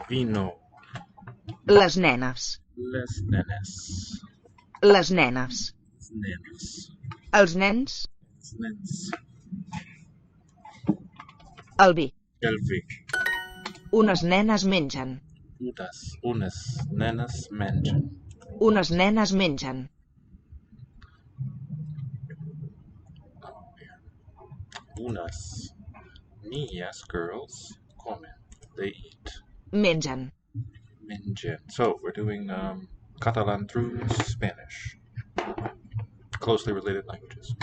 vino. Les nenes. Les nenes. Les nenes. Les nenes. Els nens. Els nens. El vi. El vi. Unes nenes mengen. Unes nenes mengen. Unes nenes mengen. Unas niñas, girls, comen. They eat. Mengen. Mengen. So we're doing Catalan through Spanish. Closely related languages.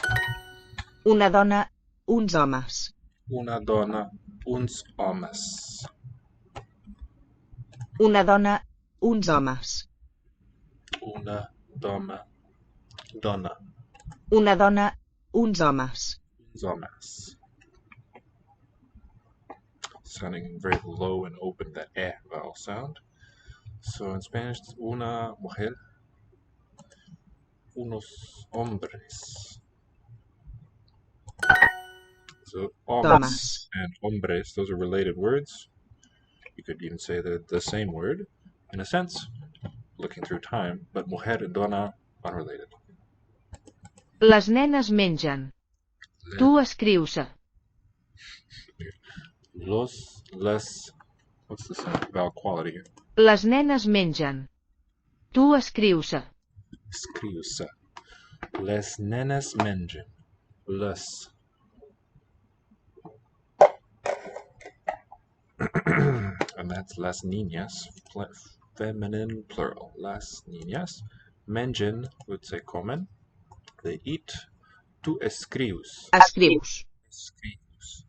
Una dona, uns homes. Una dona, uns homes. Una dona, uns homes. Una dona. Una dona, uns homes. Uns homes. Sounding very low and open, that vowel sound. So in Spanish, una mujer, unos hombres. So homes and hombres, those are related words. You could even say the same word, in a sense, looking through time, but mujer and dona, unrelated. Les nenes mengen. Tu escrius-se. Les, what's the sound vowel quality here? Les nenes mengen. Tu escrius-se. Escriu-se. Les nenes mengen. Les. And that's las niñas, feminine plural. Las niñas mengen, would say comen. They eat. Tu escrius. Escrius. Escrius.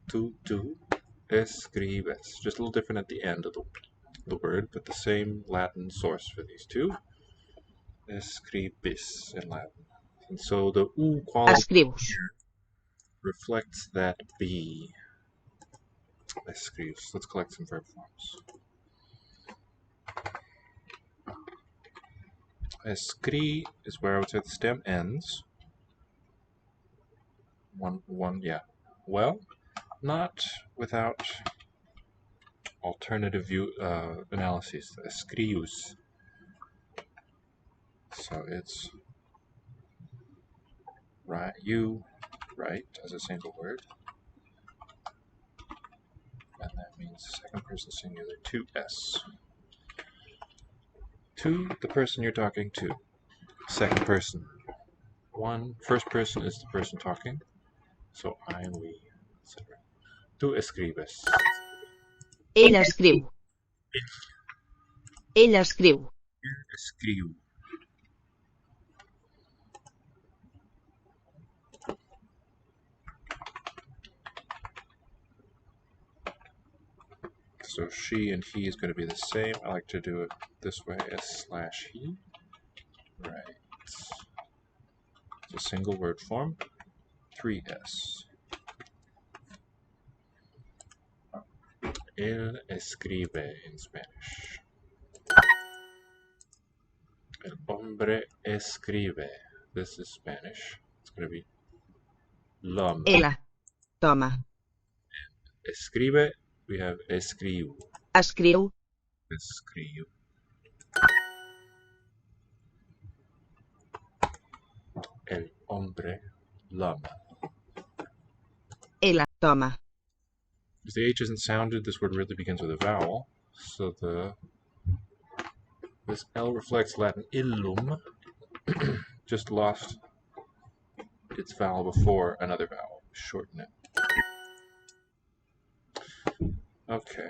Tu escribes. Just a little different at the end of the word, but the same Latin source for these two. Escribis in Latin. And so the u quality here reflects that B. Escribes. Let's collect some verb forms. Escri is where I would say the stem ends. One, yeah. Well, not without alternative view analyses. Escrius. So it's right. You write as a single word, and that means second person singular. 2s. To the person you're talking to. Second person. First person is the person talking. So I, we, etc. Tu escribes. Ell escriu. Ell escriu. Ell escriu. So she and he is going to be the same. I like to do it this way as /he. Right. It's a single word form. 3s. Él escribe in Spanish. El hombre escribe. This is Spanish. It's going to be l'homme. Ella. Toma. Escribe, we have escriu. Escriu. Escriu. El hombre, l'homme. Ella. Toma. If the H isn't sounded, this word really begins with a vowel. So this L reflects Latin illum, just lost its vowel before another vowel. Shorten it. Okay.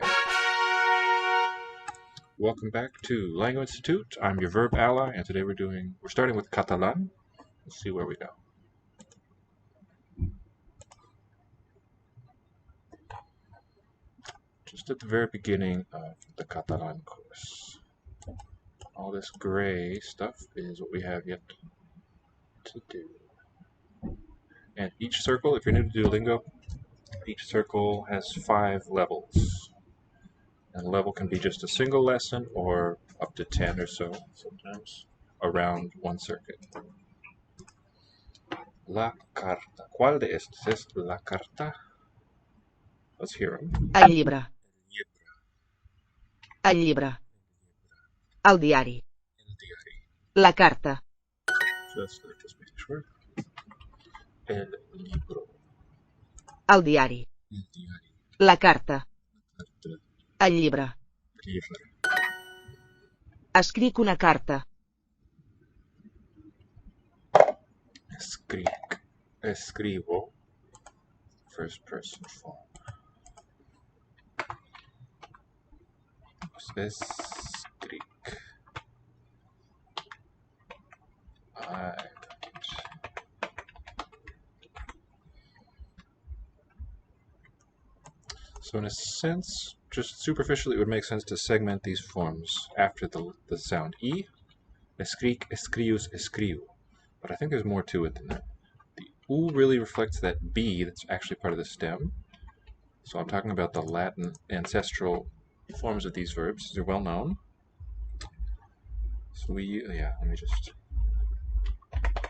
Welcome back to Language Institute. I'm your verb ally, and today we're starting with Catalan. Let's see where we go. Just at the very beginning of the Catalan course. All this gray stuff is what we have yet to do. And each circle, if you're new to Duolingo, each circle has 5 levels. And a level can be just a single lesson or up to 10 or so, sometimes, around one circuit. La carta. ¿Cuál de estos es la carta? Let's hear them. El llibre. El llibre. El diari. El diari. La carta. Just making sure. El libro. El diari. El diari. La carta. Carta. El llibre. Llibre. Escric una carta. Escric. Escribo. First person form. Escric. So in a sense, just superficially, it would make sense to segment these forms after the sound E. Escric, escrius, escriu. But I think there's more to it than that. The U really reflects that B that's actually part of the stem. So I'm talking about the Latin ancestral forms of these verbs. They're well known. So let me just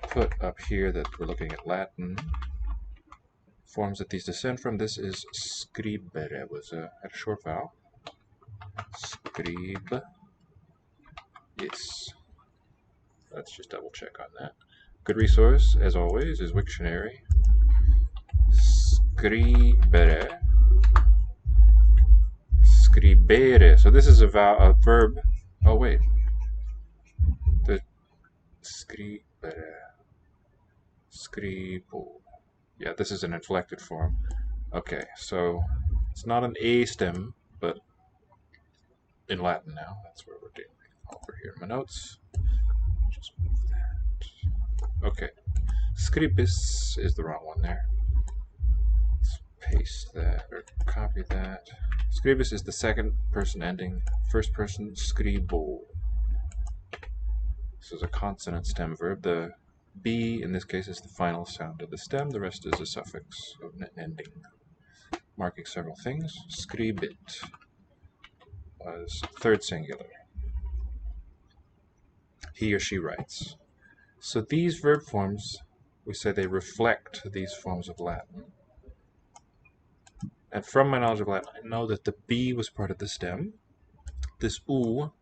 put up here that we're looking at Latin forms that these descend from. This is scribere, was at a short vowel. Scribe. Yes. Let's just double check on that. Good resource, as always, is Wiktionary. Scribere. Scribere. So this is a verb. Oh wait. The scribere. Scribo. Yeah, this is an inflected form. Okay, so it's not an A stem, but in Latin now. That's where we're doing. Over here in my notes. Just move that. Okay. Scribis is the wrong one there. Let's paste that or copy that. Scribis is the second person ending. First person scribo. This is a consonant stem verb. The B in this case is the final sound of the stem. The rest is a suffix of an ending, marking several things. Scribit was third singular. He or she writes. So these verb forms, we say they reflect these forms of Latin. And from my knowledge of Latin, I know that the B was part of the stem. This U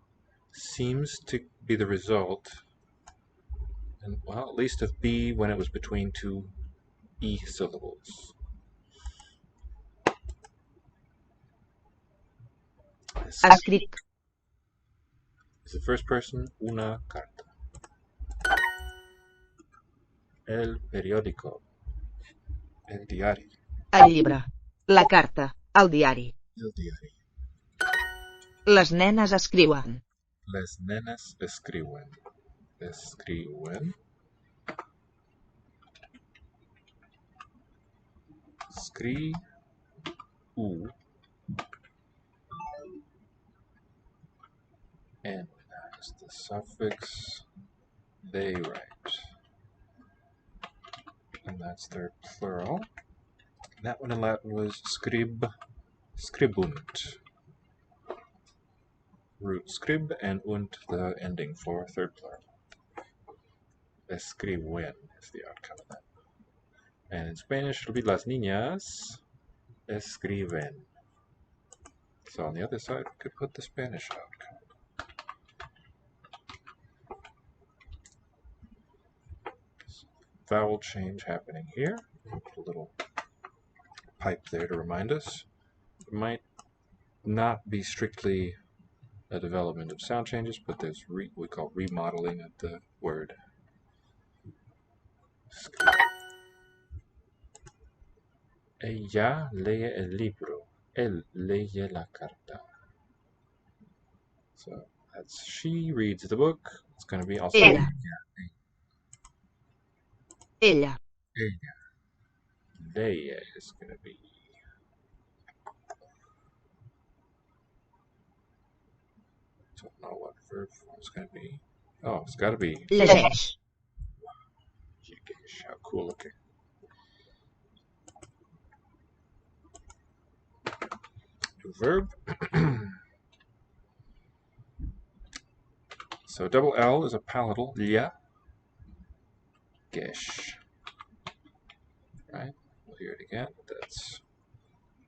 seems to be the result, and well, at least of B when it was between two E syllables. Escric. Is the first person, una carta. El periódico. El diari. El llibre. La carta. El diari. El diari. Les nenes escriuen. Les nenes escriuen. Escriuen. U. N is the suffix. They write. And that's their plural. That one in Latin was scribunt. Root scrib and unt the ending for third plural. Escriben is the outcome of that. And in Spanish it'll be las niñas escriben. So on the other side we could put the Spanish outcome. Vowel change happening here. Put a little pipe there to remind us. It might not be strictly a development of sound changes, but there's we call remodeling of the word. Ella lee el libro. Él lee la carta. So that's she reads the book. It's going to be also Ella. Ella. Ella. Lee is going to be. Don't know what verb form it's going to be. Oh, it's got to be. Llegeix. How cool looking. New verb. So double L is a palatal. Lia. Gesh. Right? We'll hear it again. That's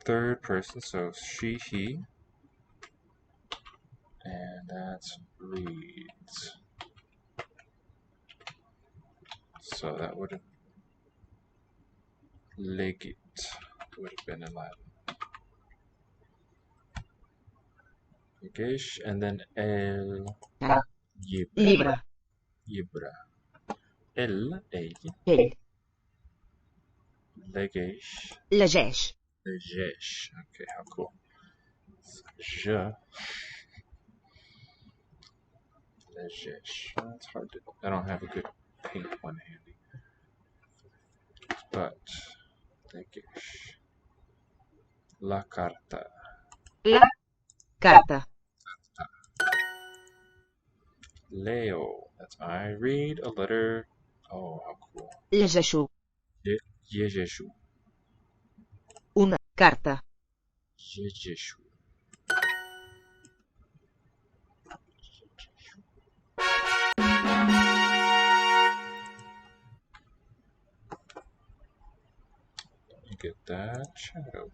third person, so she, he. And that's reads. So that would have legit would have been in Latin. Gesh, and then el yibra. Libra. Yibra. El, Ell. legesh, Llegeix. legesh. Okay, how cool. Je, legesh. That's hard to. I don't have a good paint one handy. But legesh. La carta. La carta. Leo. That's I read a letter. Oh, how cool. Llegeixo. Yejeshu. Una carta. Yejeshu. You get that shadow.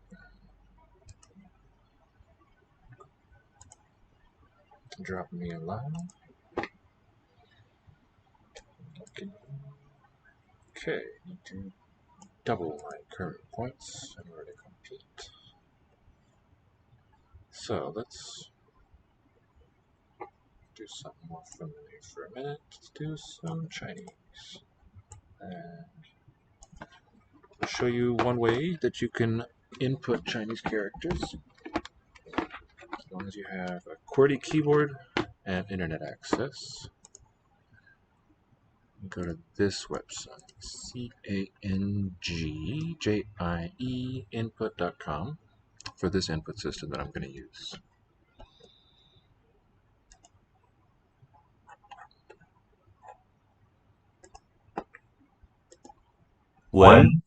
Drop me a line. Okay, need to double my current points in order to compete. So let's do something more familiar for a minute. Let's do some Chinese. And I'll show you one way that you can input Chinese characters. As long as you have a QWERTY keyboard and internet access. Go to this website, CANGJIE input.com, for this input system that I'm going to use. One,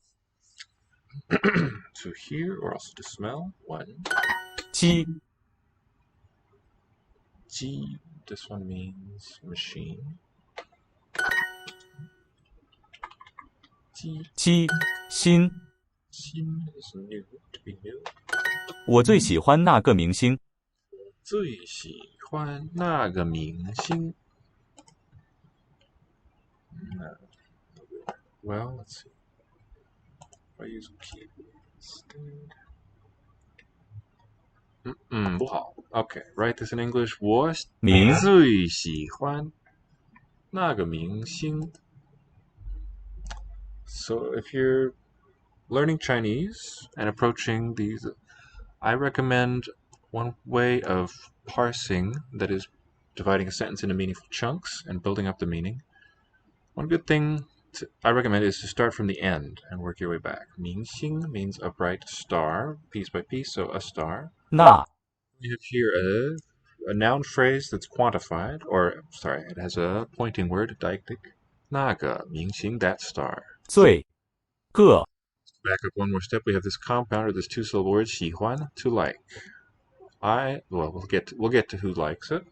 To hear or also to smell. One. 鸡 Ji, this one means machine. Ji, 鸡新 xin is new, to be new. 我最喜欢那个明星。最喜欢那个明星。No. Well, let's see. If I use keyboard instead. 不好. Okay, write this in English. 我明最喜欢那个明星. So if you're learning Chinese and approaching these, I recommend one way of parsing, that is dividing a sentence into meaningful chunks and building up the meaning. One good thing I recommend is to start from the end and work your way back. 明星 means a bright star, piece by piece, so a star. 那 We have here a noun phrase that's quantified, or sorry, it has a pointing word, deictic. 那个明星, that star. 最个 Back up one more step. We have this compound or this two-syllable word, 喜欢, to like. We'll get to who likes it.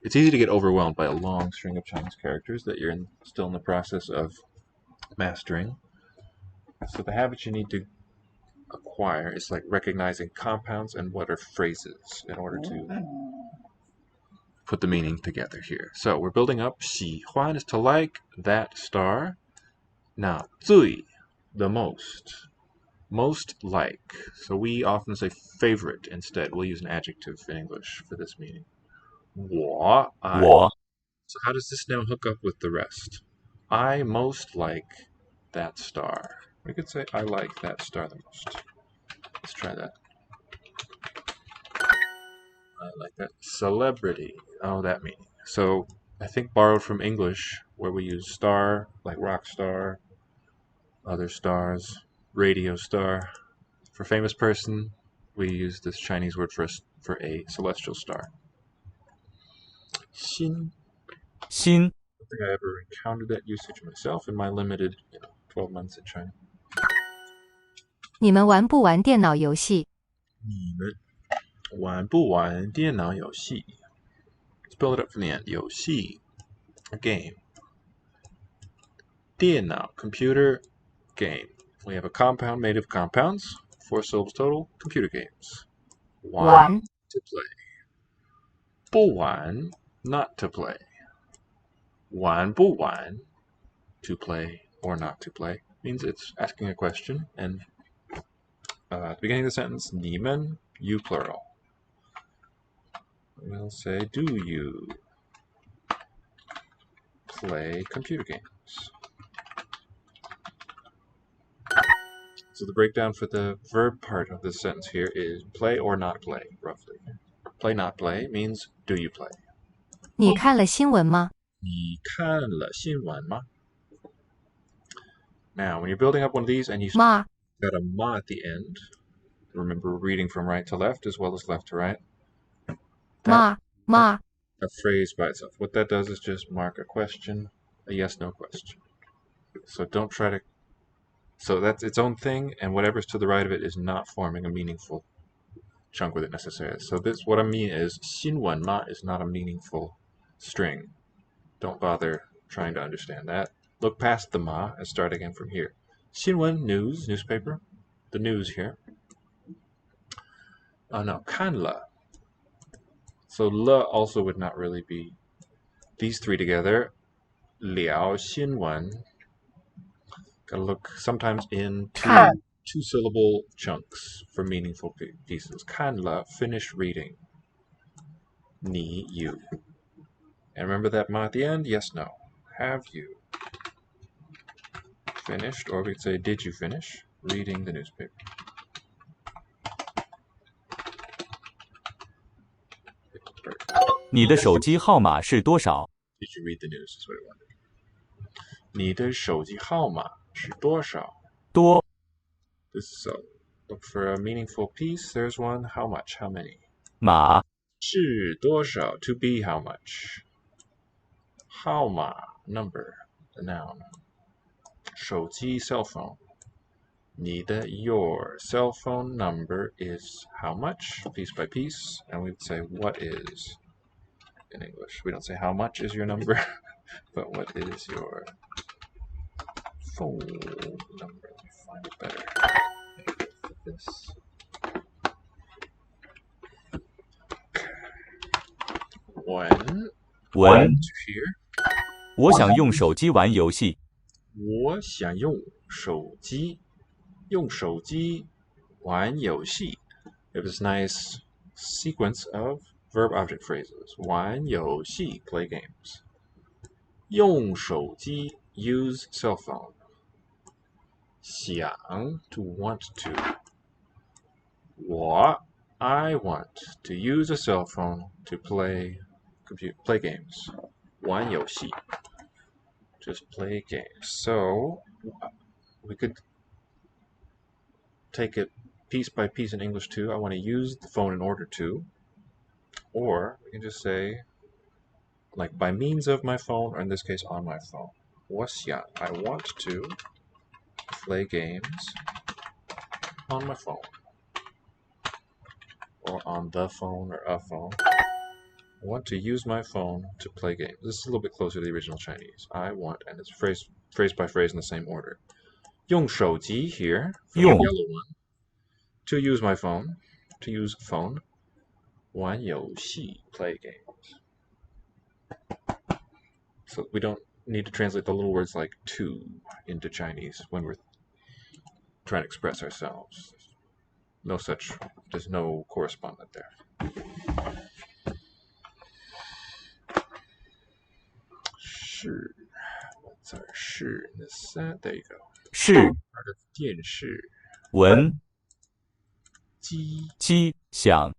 It's easy to get overwhelmed by a long string of Chinese characters that you're still in the process of mastering. So the habit you need to acquire is like recognizing compounds and what are phrases in order to put the meaning together here. So we're building up. 喜欢 is to like, that star. Now, 最, the most. Most like. So we often say favorite instead. We'll use an adjective in English for this meaning. 我 我 So how does this now hook up with the rest? I most like that star. We could say I like that star the most. Let's try that. I like that. Celebrity. Oh, that meaning. So I think borrowed from English, where we use star, like rock star, other stars, radio star. For famous person, we use this Chinese word for a celestial star. 新 新 I don't think I ever encountered that usage myself in my limited, 12 months in China. 你们玩不玩电脑游戏？你们玩不玩电脑游戏? Let's build it up from the end. 游戏 a game. 电脑 computer game. We have a compound made of compounds. 4 syllables total. Computer games. 玩 玩 to play. 不玩 not to play. 玩不玩 to play or not to play means it's asking a question, and at the beginning of the sentence, 你们 you plural. We'll say, do you play computer games? So the breakdown for the verb part of the sentence here is play or not play, roughly. Play not play means do you play? 你看了新闻吗？你看了新闻吗? Now, when you're building up one of these and you Ma, got a ma at the end, remember reading from right to left as well as left to right. ma, ma. A phrase by itself. What that does is just mark a question, a yes/no question. So don't try to. So that's its own thing, and whatever's to the right of it is not forming a meaningful chunk with it necessarily. So this, what I mean is, 新闻ma is not a meaningful string. Don't bother trying to understand that. Look past the ma and start again from here. 新闻 news, newspaper, the news here. Oh no, 看了. So le also would not really be these three together. 了新闻. Gotta look sometimes in two-syllable chunks for meaningful pieces. 看了 finish reading. 你 you. And remember that ma at the end? Yes, no. Have you finished? Or we could say, did you finish reading the newspaper? Did 你的手机号码是多少？ you read the news? Is what I wanted. 你的手机号码是多少? 多 This is so. Look for a meaningful piece. There's one. How much? How many? 码是多少 to be how much? 号码 number, the noun. 手机 cell phone. 你的 your cell phone number is how much? Piece by piece. And we'd say what is in English. We don't say how much is your number, but what is your phone number? Let me find it better. This. One. 文 To here. 我想用手机玩游戏。我想用手机玩游戏. We have this nice sequence of verb-object phrases. 玩游戏 play games. 用手机 use cell phone. 想 to want to. I want to use a cell phone to play games. 玩游戏 just play games. So we could take it piece by piece in English too. I want to use the phone in order to. Or we can just say, like, by means of my phone, or in this case, on my phone. 我想 I want to play games on my phone. Or on the phone or a phone. I want to use my phone to play games. This is a little bit closer to the original Chinese. I want, and it's phrase by phrase in the same order. 用手机 here, for the 用 yellow one. To use my phone, to use phone. 玩游戏 play games. So we don't need to translate the little words like to into Chinese when we're trying to express ourselves. There's no correspondent there. 是 What's our 是 in this set? There you go. 是 Part of 电视文机机想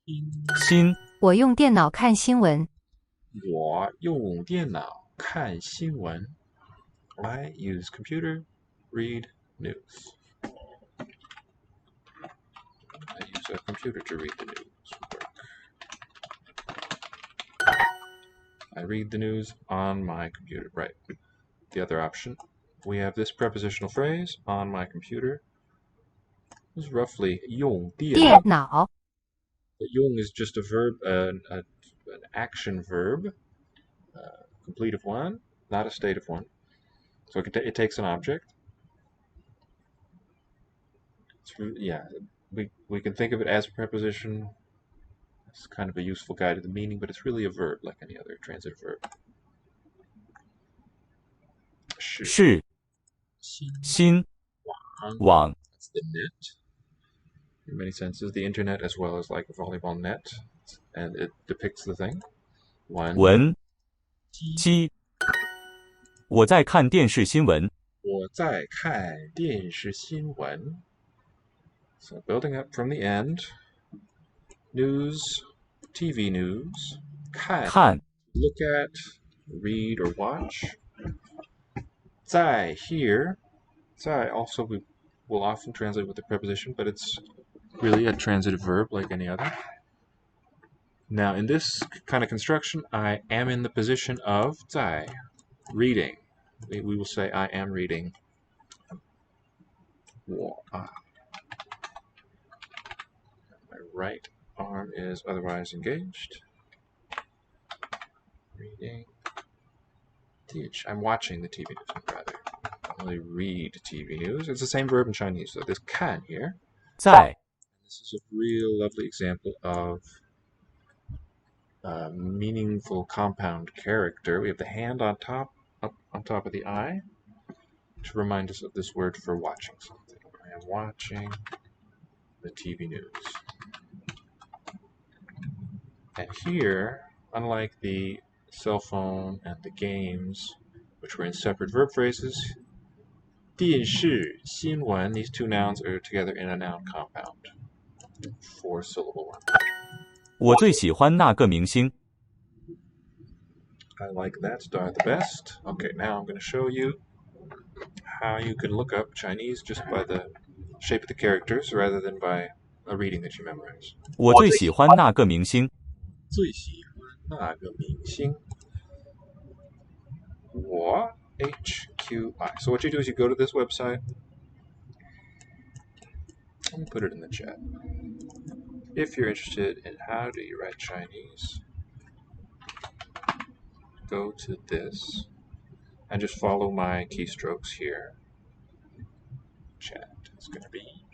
音新我用电脑看新闻。我用电脑看新闻 I use computer, read news. I use a computer to read the news. I read the news on my computer. Right. The other option, we have this prepositional phrase, on my computer. This is roughly 用电电脑 用 is just a verb, an action verb, complete of one, not a state of one. So it takes an object. Yeah, we can think of it as a preposition. It's kind of a useful guide to the meaning, but it's really a verb like any other transitive verb. 是新网 That's the net. In many senses, the internet as well as like a volleyball net, and it depicts the thing. 文机。我在看电视新闻。我在看电视新闻. So building up from the end, news, TV news, 看 look at, read or watch. 在 here, 在 also we will often translate with the preposition, but it's really a transitive verb like any other. Now in this kind of construction, I am in the position of 在 reading. We will say I am reading. 我 My right arm is otherwise engaged. Reading. Teach. I'm watching the TV news, rather. I don't really read TV news. It's the same verb in Chinese. So there's 看 here. 在 This is a real lovely example of a meaningful compound character. We have the hand on top, up on top of the eye, to remind us of this word for watching something. I am watching the TV news. And here, unlike the cell phone and the games, which were in separate verb phrases, 电视新闻, these two nouns are together in a noun compound. 4-syllable one. 我最喜欢那个明星。 I like that star the best. Okay, now I'm going to show you how you can look up Chinese just by the shape of the characters rather than by a reading that you memorize. 我最喜欢那个明星。最喜欢那个明星？我 HQI. So what you do is you go to this website. Let me put it in the chat. If you're interested in how do you write Chinese, go to this and just follow my keystrokes here. Chat is going to be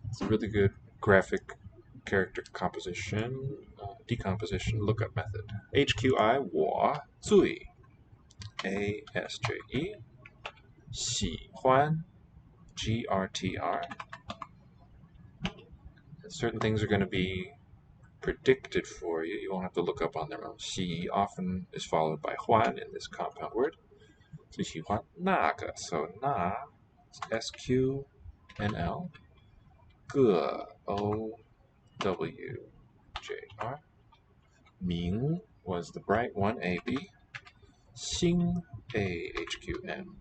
it's a really good graphic character composition, decomposition, lookup method. HQI 我最 ASJE 喜欢 GRTR. Certain things are going to be predicted for you. You won't have to look up on their own. 喜 often is followed by 欢 in this compound word. 最喜欢那个 so 那 SQNL 个 OWJR. 明 was the bright one AB. 星 AHQM.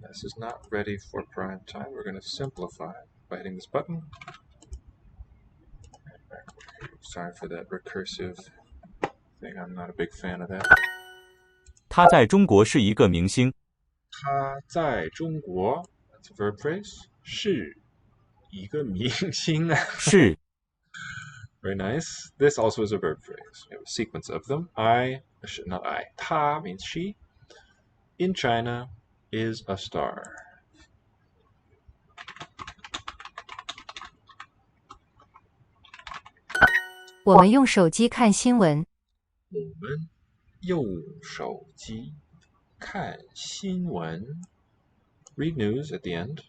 This is not ready for prime time. We're going to simplify by hitting this button. Sorry for that recursive thing. I'm not a big fan of that. 他在中国是一个明星。他在中国 that's a verb phrase. 是一个明星啊。是 Very nice. This also is a verb phrase. We have a sequence of them. Not I. 她 means she. In China is a star. 我们用手机看新闻。我们用手机看新闻 read news at the end.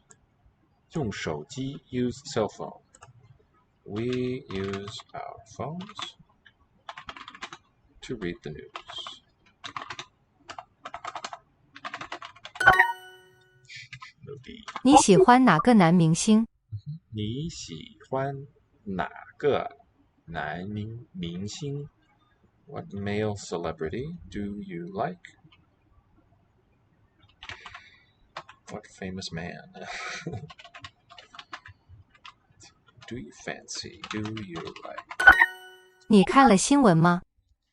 用手机 use cell phone. We use our phones to read the news. 你喜欢哪个男明星？你喜欢哪个男明星 What male celebrity do you like? What famous man do you fancy? Do you like? 你看了新闻吗？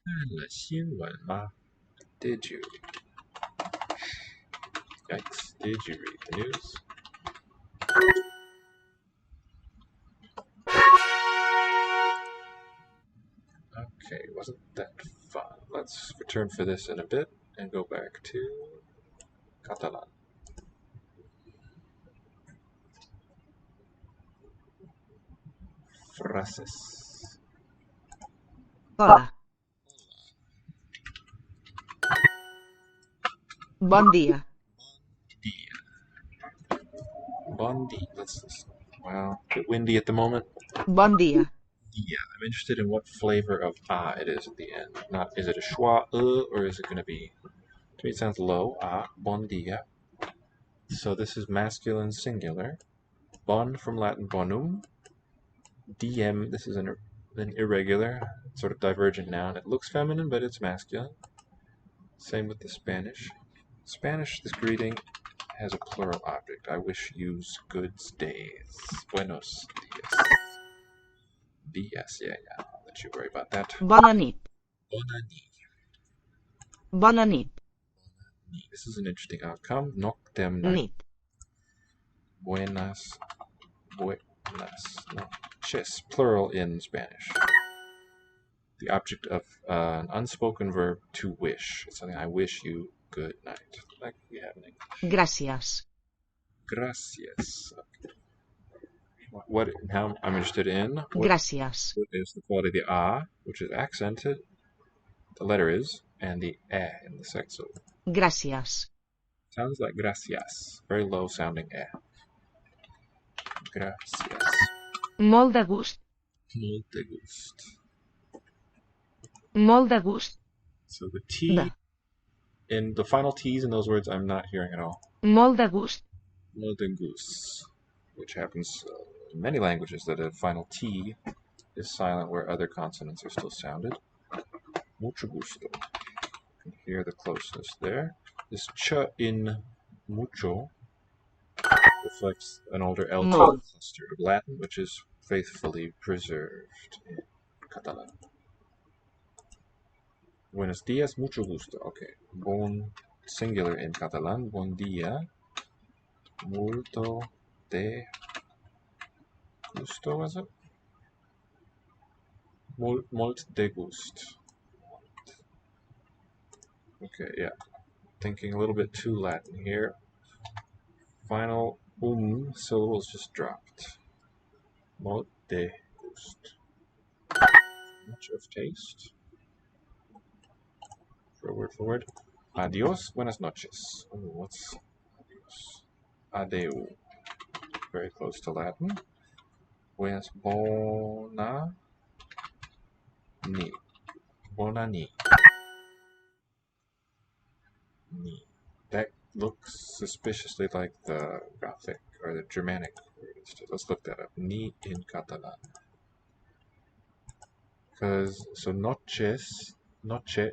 看了新闻吗？ Did you? Yikes. Did you read the news? Okay, wasn't that fun? Let's return for this in a bit and go back to Catalan. frases. Hola. Bon dia. Bon dia. Well, a bit windy at the moment. Bon dia. Yeah, I'm interested in what flavor of it is at the end. Not is it a schwa or is it going to be? To me, it sounds low. Bon dia. So this is masculine singular. Bon from Latin bonum. Diem. This is an irregular, sort of divergent noun. It looks feminine, but it's masculine. Same with the Spanish. Spanish, this greeting has a plural object. I wish yous good days. Buenos dias. Dias, yeah. I'll let you worry about that. Bona nit. Bona nit. Bona nit. This is an interesting outcome. Noctem night. Nit. Buenas noches. Plural in Spanish. The object of an unspoken verb to wish. It's something I wish you good night. Like we have in English. Gracias. Gracias. Okay. How I'm interested in Gracias. what is the quality of the a, which is accented, the letter is, and the e in the second syllable. Gracias. Sounds like gracias. Very low sounding e. Gracias. Molt de gust. Molt de gust. Molt de gust. So the T in the final T's in those words I'm not hearing at all. Molt de gust. Molt de gust, which happens in many languages that a final T is silent where other consonants are still sounded. Mucho gusto. You can hear the closeness there. This ch in mucho reflects an older LT cluster of Latin, which is faithfully preserved in Catalan. Buenos dias, mucho gusto. Okay. Bon, singular in Catalan. Bon dia. Molto de gusto, was it? Molt de gust. Okay, yeah. Thinking a little bit too Latin here. Final syllables just dropped. Molt de gust. Much of taste. Forward. Adios, buenas noches. Oh, what's adios? Adeu. Very close to Latin. Buenas bona ni. Bona ni. Ni. That looks suspiciously like the Gothic or the Germanic word. Let's look that up. Ni in Catalan. So noche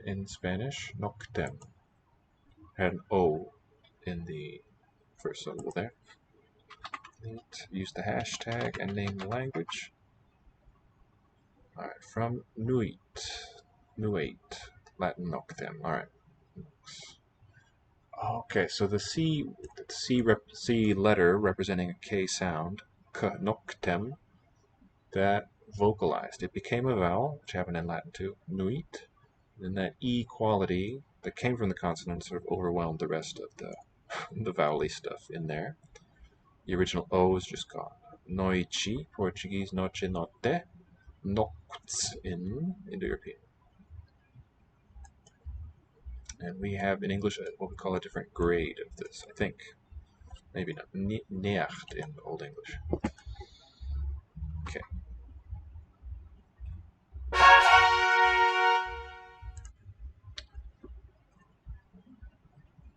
in Spanish, noctem, had an O in the first syllable there. Use the hashtag and name the language. Alright, from nuit, Latin noctem. Alright. Okay, so the C letter representing a K sound, k, noctem, that vocalized. It became a vowel, which happened in Latin too, nuit. Then that E quality that came from the consonant sort of overwhelmed the rest of the vowel-y stuff in there. The original O is just gone. Noici, Portuguese, noche, notte, nocts in Indo-European. And we have in English what we call a different grade of this, I think. Maybe not. Nacht in Old English. Okay.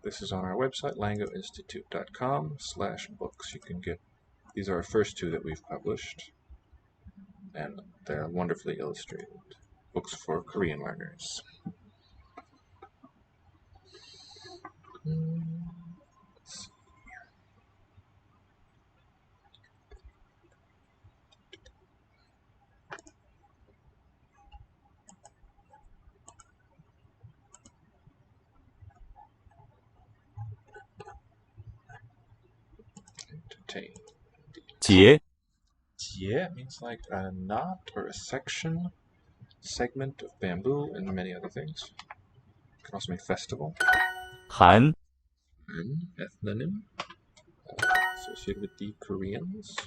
This is on our website, langoinstitute.com/books. You can get, these are our first two that we've published, and they're wonderfully illustrated. Books for Korean learners. Let's see. Entertain. Jie, Jie means like a knot or a segment of bamboo, and many other things. It can also mean festival. Han, An ethnonym associated with the Koreans,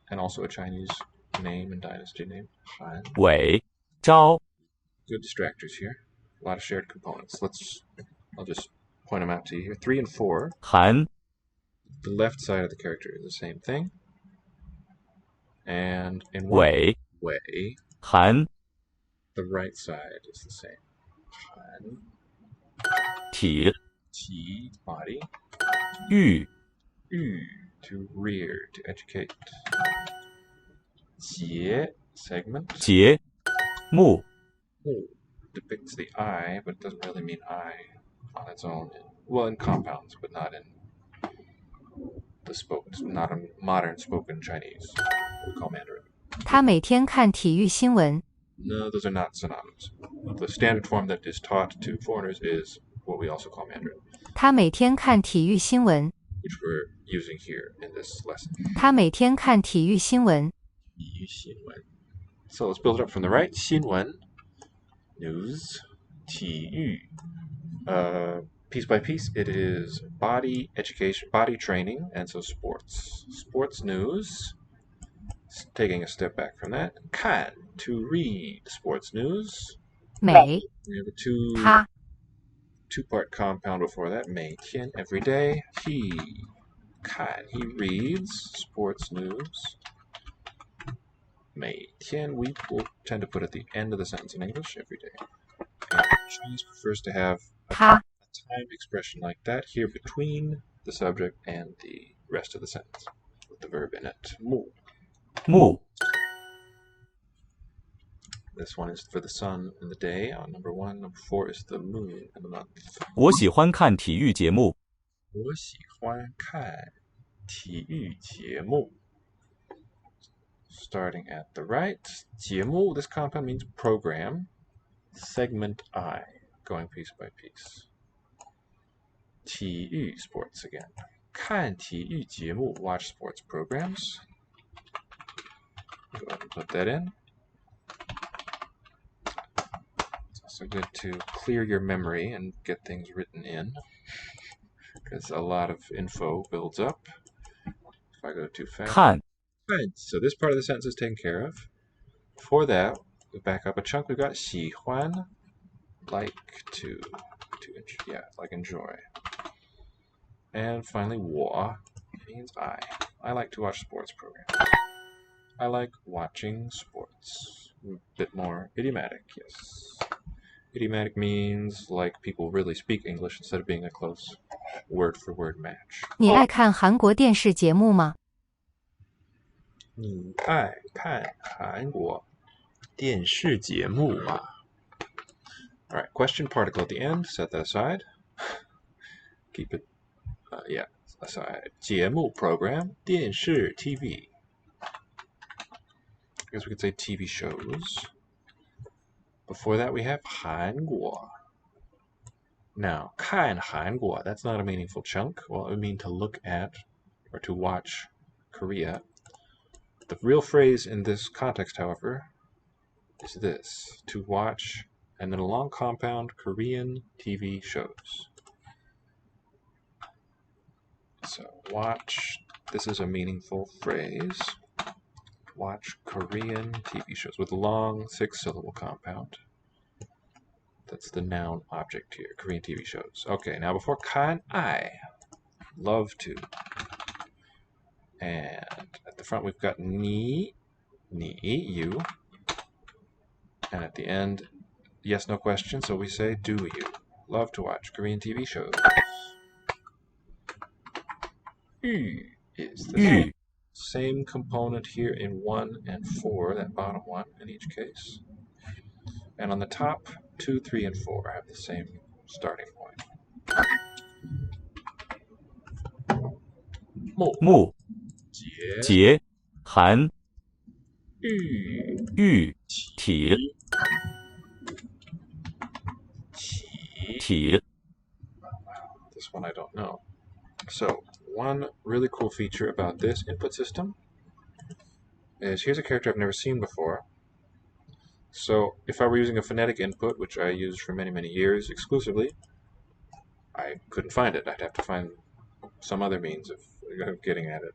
and also a Chinese name and dynasty name. Han. 韦、昭、 Good distractors here. A lot of shared components. I'll just point them out to you here. 3 and 4. 韩、 The left side of the character is the same thing. And in 1 韦、 way, 韩、 the right side is the same. Han. 体、 T, body. 育、 Yu, to rear, to educate. Jie, segment. 节、目、 Mu depicts the eye, but it doesn't really mean eye on its own. Well, in compounds, but not in not in modern spoken Chinese. What we call Mandarin. 他每天看体育新闻。 No, those are not synonyms. The standard form that is taught to foreigners is what we also call Mandarin, 他每天看体育新闻。 which we're using here in this lesson. 他每天看体育新闻。 So let's build it up from the right. 新闻 news. 体育 piece by piece, it is body education, body training, and so sports. Sports news. Taking a step back from that. 看 to read sports news. 美 We have a 他 two-part compound before that. 每天 every day. He 看 he reads sports news. 每天 we will tend to put at the end of the sentence in English every day. Chinese prefers to have a 他 time expression like that here between the subject and the rest of the sentence with the verb in it. 木 目、 This one is for the sun and the day on number 1. Number 4 is the moon and the month. 我喜欢看体育节目。我喜欢看体育节目. Starting at the right, 节目, this compound means program. Segment I, going piece by piece. 体育 sports again. 看体育节目, watch sports programs. Go ahead and put that in. It's also good to clear your memory and get things written in, because a lot of info builds up. If I go too fast. 看、 So this part of the sentence is taken care of. Before that, we back up a chunk. We've got 喜欢, like to like enjoy. And finally, 我 means I. I like to watch sports programs. I like watching sports. A bit more idiomatic, yes. Idiomatic means like people really speak English instead of being a close word-for-word match. 你爱看韩国电视节目吗？你爱看韩国电视节目吗? All right, question particle at the end. Set that aside. Keep it, aside. 节目 program 电视 TV. I guess we could say TV shows. Before that, we have 韩国. Now, 看韩国, that's not a meaningful chunk. Well, it would mean to look at or to watch Korea. The real phrase in this context, however, is this: to watch, and then a long compound, Korean TV shows. So, watch, this is a meaningful phrase. Watch Korean TV shows with a long 6-syllable compound. That's the noun object here, Korean TV shows. Okay, now before kan, I love to. And at the front we've got ni, you. And at the end, yes, no question, so we say do you. Love to watch Korean TV shows. Yu is the 育、 same component here in 1 and 4, that bottom one in each case. And on the top, 2, 3, and 4 have the same starting point. 目、 节 节、韩、 yu 育、体、 qi. 体、 This one I don't know. So, one really cool feature about this input system is here's a character I've never seen before. So, if I were using a phonetic input, which I used for many, many years exclusively, I couldn't find it. I'd have to find some other means of getting at it.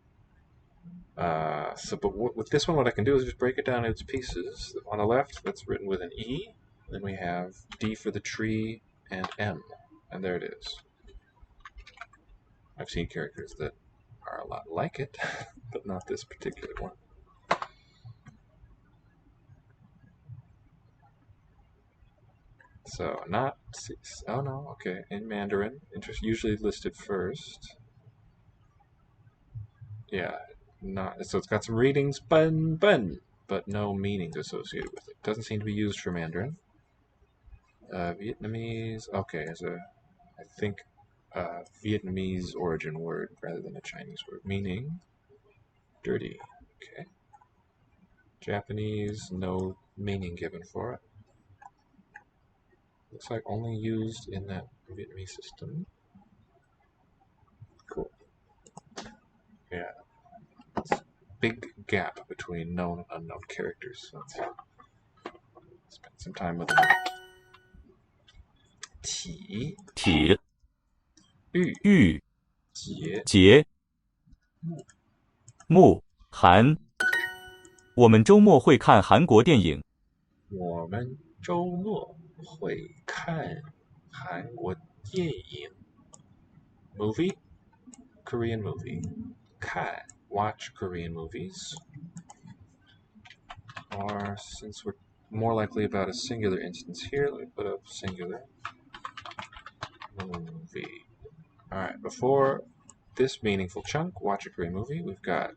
But with this one, what I can do is just break it down into its pieces. On the left, that's written with an E. Then we have D for the tree and M. And there it is. I've seen characters that are a lot like it, but not this particular one. So, not... Oh, no, okay. In Mandarin, usually listed first. Yeah, not... So it's got some readings, bun, but no meanings associated with it. Doesn't seem to be used for Mandarin. Vietnamese, okay, as a... I think Vietnamese origin word rather than a Chinese word, meaning dirty. Okay. Japanese, no meaning given for it. Looks like only used in that Vietnamese system. Cool. Yeah. It's a big gap between known and unknown characters. So let's spend some time with them. 体体育育节节目韩。我们周末会看韩国电影。我们周末会看韩国电影 movie Korean movie 看 watch Korean movies, or since we're more likely about a singular instance here, let me put up singular movie. Alright, before this meaningful chunk, watch a Korean movie, we've got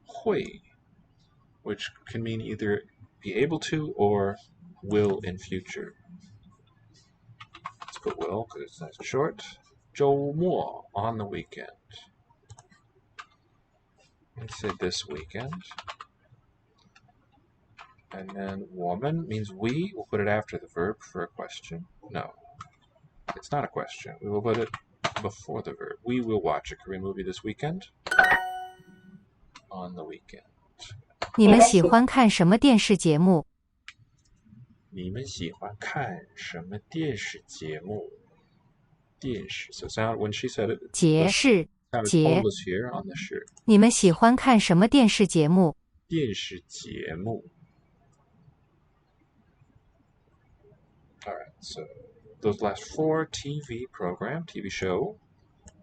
hui, which can mean either be able to or will in future. Let's put will because it's nice and short. 周末 on the weekend. Let's say this weekend. And then 我们 means we. We'll put it after the verb for a question. No, it's not a question. We will put it before the verb. We will watch a Korean movie this weekend. On the weekend. 你们喜欢看什么电视节目？你们喜欢看什么电视节目？电视 So sound when she said it. 节是 Sound is 节。 always here on the shirt. 你们喜欢看什么电视节目？电视节目. Alright, so those last four TV program, TV show.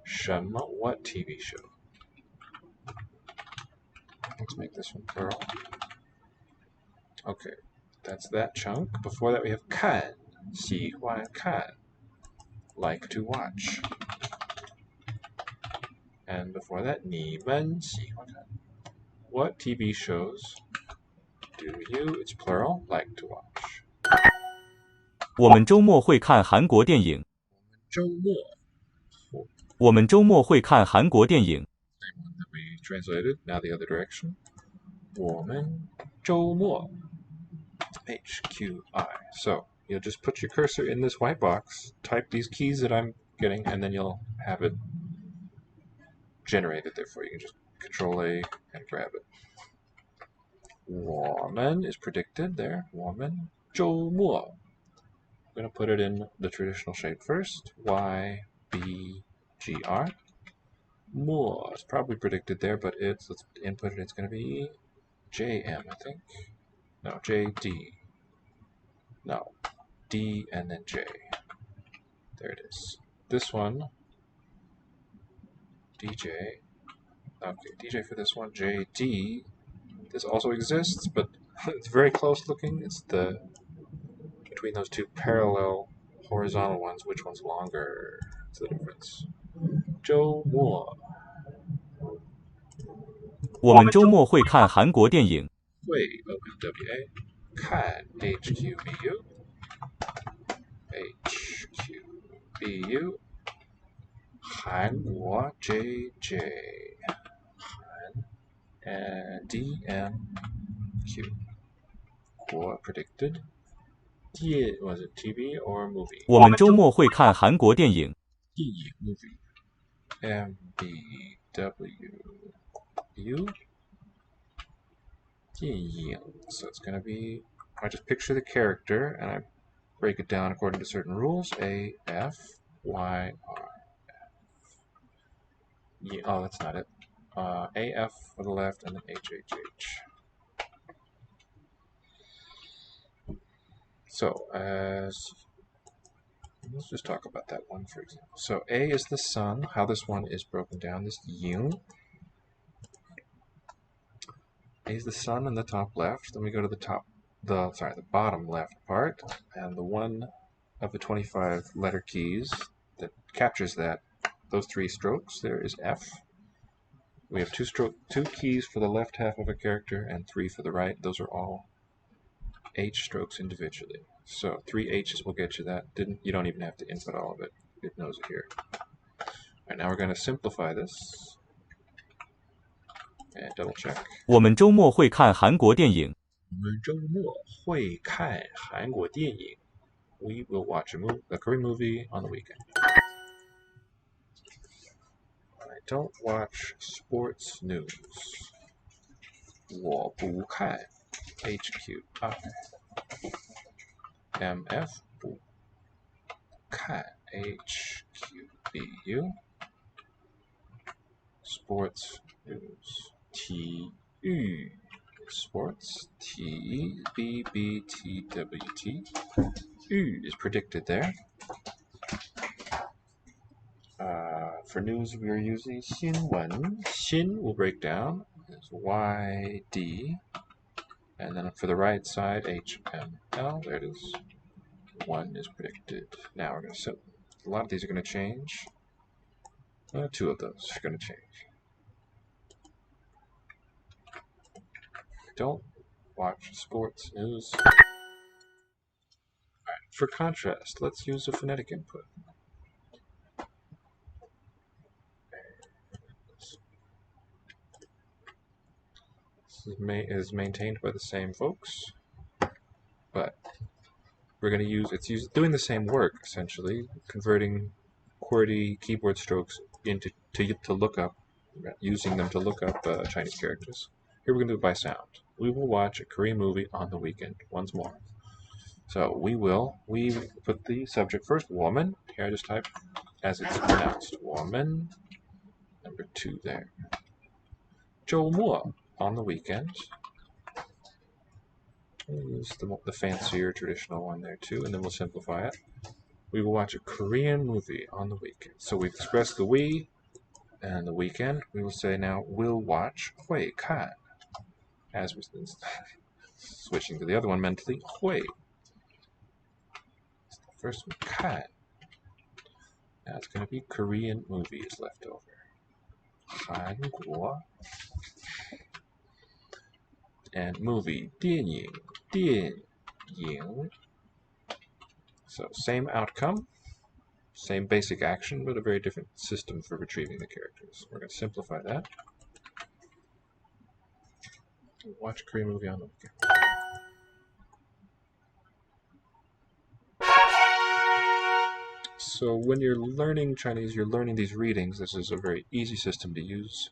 什么 what TV show? Let's make this one plural. Okay, that's that chunk. Before that we have 看喜欢看 like to watch. And before that 你们喜欢看 what TV shows do you, it's plural, like to watch. 我们周末会看韩国电影。周末我们周末会看韩国电影。 Same one that we translated, now the other direction. 我们周末 HQI. So you'll just put your cursor in this white box, type these keys that I'm getting, and then you'll have it generated there for you. You can just Control A and grab it. 我们 is predicted there. 我们周末. I'm going to put it in the traditional shape first. Y, B, G, R. 末 is probably predicted there, but let's input it. It's going to be JM, I think. No, JD. No, D and then J. There it is. This one, DJ. Okay, DJ for this one. JD. This also exists, but it's very close looking. It's the between those two parallel horizontal ones. Which one's longer? That's the difference. 周末. 我们周末会看韩国电影。会 OMWA 看 HQBU HQBU 韩国 JJ 韩 and DMQ 国 predicted. Was it TV or movie? 我们周末会看韩国电影。电影 movie MBWU 电影. So it's going to be, I just picture the character and I break it down according to certain rules. A, F, Y, R, F. Yeah, oh, that's not it. AF for the left, and then HHH. So, let's just talk about that one, for example. So, A is the sun. How this one is broken down, this yin. A is the sun in the top left. Then we go to the bottom left part, and the one of the 25 letter keys that captures those 3 strokes there is F. We have 2 keys for the left half of a character and 3 for the right. Those are all H strokes individually. So 3 H's will get you that. You don't even have to input all of it. It knows it here. Alright, now we're going to simplify this. And double check. 我们周末会看韩国电影。我们周末会看韩国电影。We will watch a Korean movie on the weekend. I don't watch sports news. 我不看 HQI. MF 不看 HQBU. Sports news. 体育 sports. TEBBTWT. U is predicted there. For news, we are using 新闻. Xin will break down as YD. And then for the right side, HML. There it is. 1 is predicted. Now we're going to set. A lot of these are going to change. 2 of those are going to change. Don't watch sports news. Alright, for contrast, let's use a phonetic input. This is maintained by the same folks, but we're going to use it's doing the same work essentially, converting QWERTY keyboard strokes to look up, using them to look up Chinese characters. Here we're going to do it by sound. We will watch a Korean movie on the weekend. Once more. So we put the subject first, woman. Here I just type as it's pronounced, woman. Number 2 there. 周末 on the weekend. We'll use the fancier traditional one there too, and then we'll simplify it. We will watch a Korean movie on the weekend. So we've expressed the we and the weekend. We will say now we'll watch 会看. As we switching to the other one mentally, 会. First one, 看. Now it's going to be Korean movies left over. 韩国. And movie, 电影, 电影. So same outcome, same basic action, but a very different system for retrieving the characters. We're going to simplify that. Watch a Korean movie on the weekend. So when you're learning Chinese, you're learning these readings. This is a very easy system to use,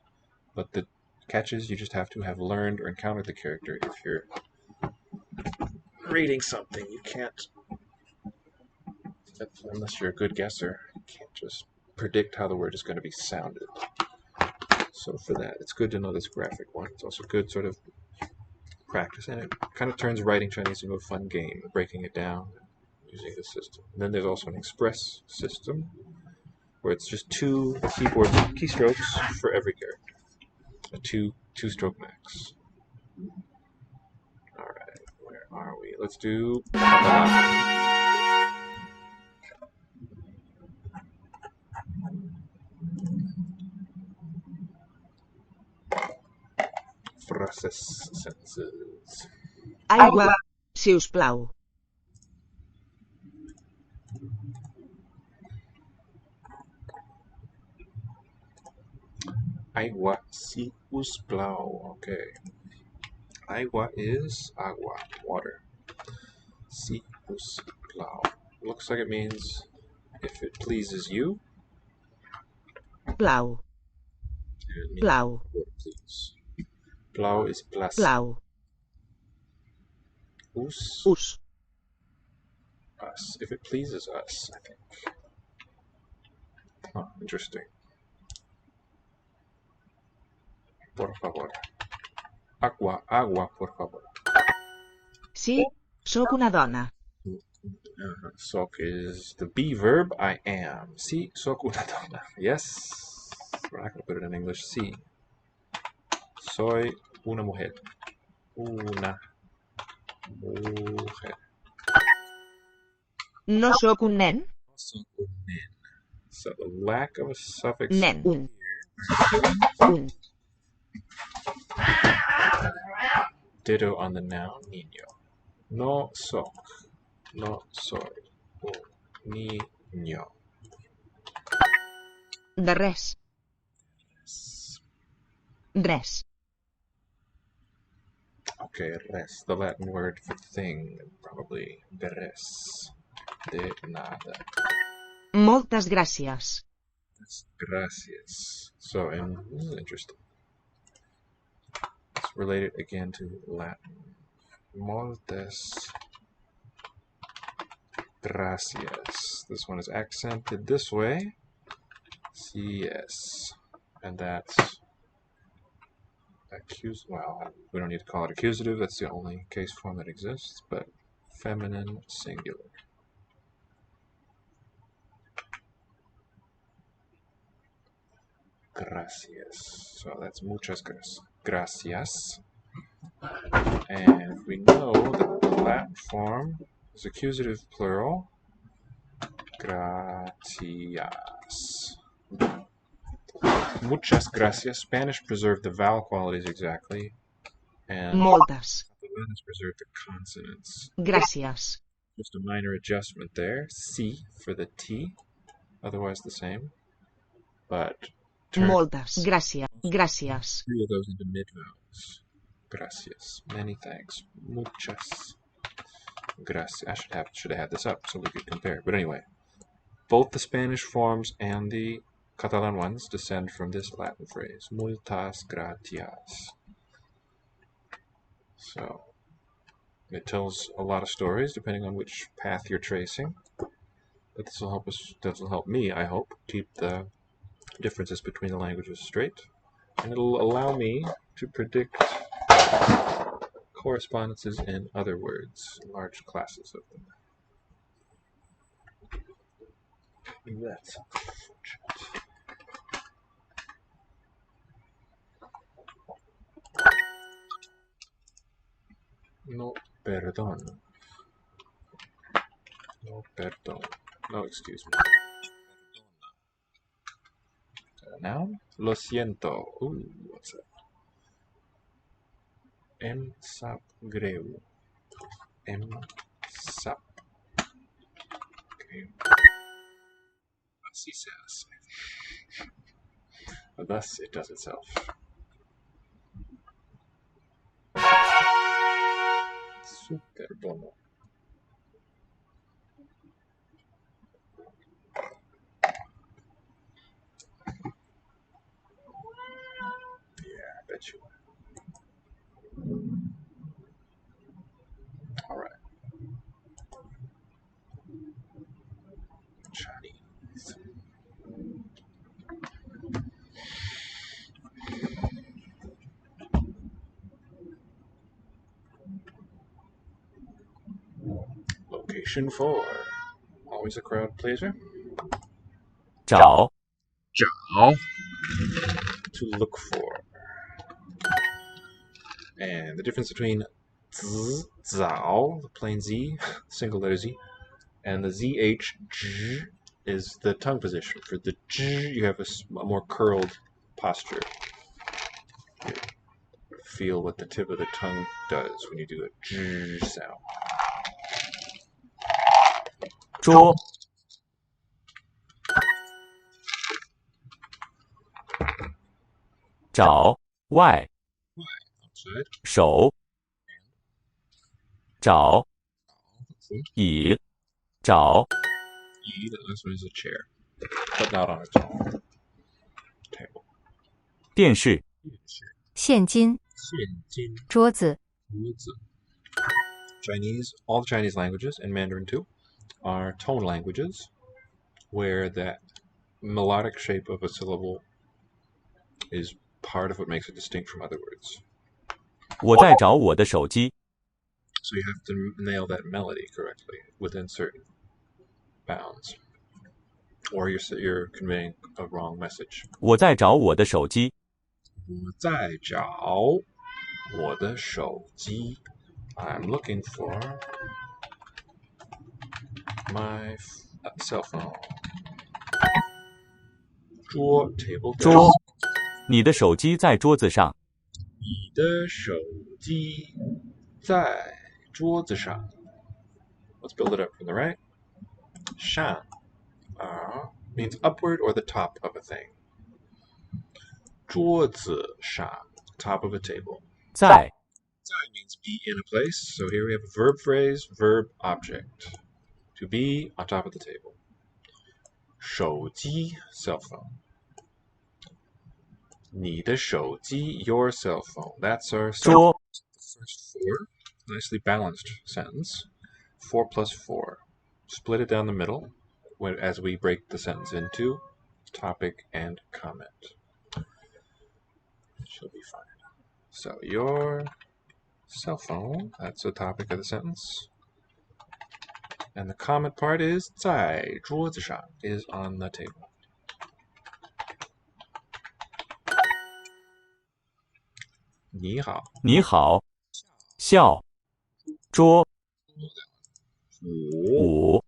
but the catch is you just have to have learned or encountered the character. If you're reading something, you can't, unless you're a good guesser, you can't just predict how the word is going to be sounded. So for that, it's good to know this graphic one. It's also good sort of practice, and it kind of turns writing Chinese into a fun game, breaking it down using the system. And then there's also an express system where it's just 2 keystrokes for every character. A two-stroke max. Alright, where are we? Let's do phrases, sentences. Aigua, si us plau. Agua, si us plau. Okay. Agua is agua, water. Si us plau. Looks like it means if it pleases you. Plau. Plau. Please. Plau is placer. Plau. Us. Us. Us. If it pleases us, I think. Huh, interesting. por favor. Agua, agua, por favor. Sí, sóc una dona. Soc is the be verb, I am. Sí, soc una dona. Yes. We're not going to put it in English. Sí. Soy una mujer. Una mujer. No sóc un nen. Soc un nen. So the lack of a suffix Nen. Un. ditto on the noun niño. No soc. No soy un niño. De res. Res. Okay, res, the Latin word for thing, probably de res, de nada. Moltes gràcies. Gracias. So, and this is interesting. It's related again to Latin. Moltes gracias. This one is accented this way. CS. And that's well, we don't need to call it accusative. That's the only case form that exists, but feminine singular. Gracias. So that's muchas gracias. And we know that the Latin form is accusative plural. Gracias. Muchas gracias. Spanish preserved the vowel qualities exactly. And Moltes. Catalan has preserved the consonants. Gràcies. Just a minor adjustment there. C for the T. Otherwise the same. But Moltes. Gràcies. three of those into mid-vowels. Gracias. Many thanks. Muchas gracias. I should have had this up so we could compare. But anyway, both the Spanish forms and the Catalan ones descend from this Latin phrase. Multas gratias. So it tells a lot of stories depending on which path you're tracing. But this will help me, I hope, keep the differences between the languages straight. And it'll allow me to predict correspondences in other words, large classes of them. That's unfortunate. No perdón. No perdón. No, excuse me. Noun? Lo siento. Ooh, what's that? Greu. Sap. Así se hace. Thus it does itself. Super bono. Yeah, I bet you. Alright. Chinese. Location 4. Always a crowd pleaser. 找 To look for. And the difference between z, zao, the plain Z, single letter Z, and the ZH, j, is the tongue position. For the j, you have a more curled posture. Feel what the tip of the tongue does when you do a j sound. 桌 找外 Outside. 手找椅找 E, the last one is a chair, but not on its own. Table. 电视现金、现金桌子、桌子 Chinese, all the Chinese languages, and Mandarin too, are tone languages, where that melodic shape of a syllable is part of what makes it distinct from other words. 我在找我的手机。 So you have to nail that melody correctly within certain bounds, or you're conveying a wrong message. 我在找我的手机。我在找我的手机。I'm looking for my cell phone. 桌 table 桌，你的手机在桌子上。你的手机在桌子上。Let's build it up from the right. 上 means upward or the top of a thing. 桌子上 top of a table. 在 means be in a place. So here we have a verb phrase, verb object. To be on top of the table. 手机 cell phone. 你的手机 your cell phone. That's our桌 first 4. Nicely balanced sentence. 4 plus 4. Split it down the middle as we break the sentence into topic and comment. She'll be fine. So your cell phone, that's the topic of the sentence. And the comment part is 在桌子上 is on the table. 你好，你好，笑，桌五五，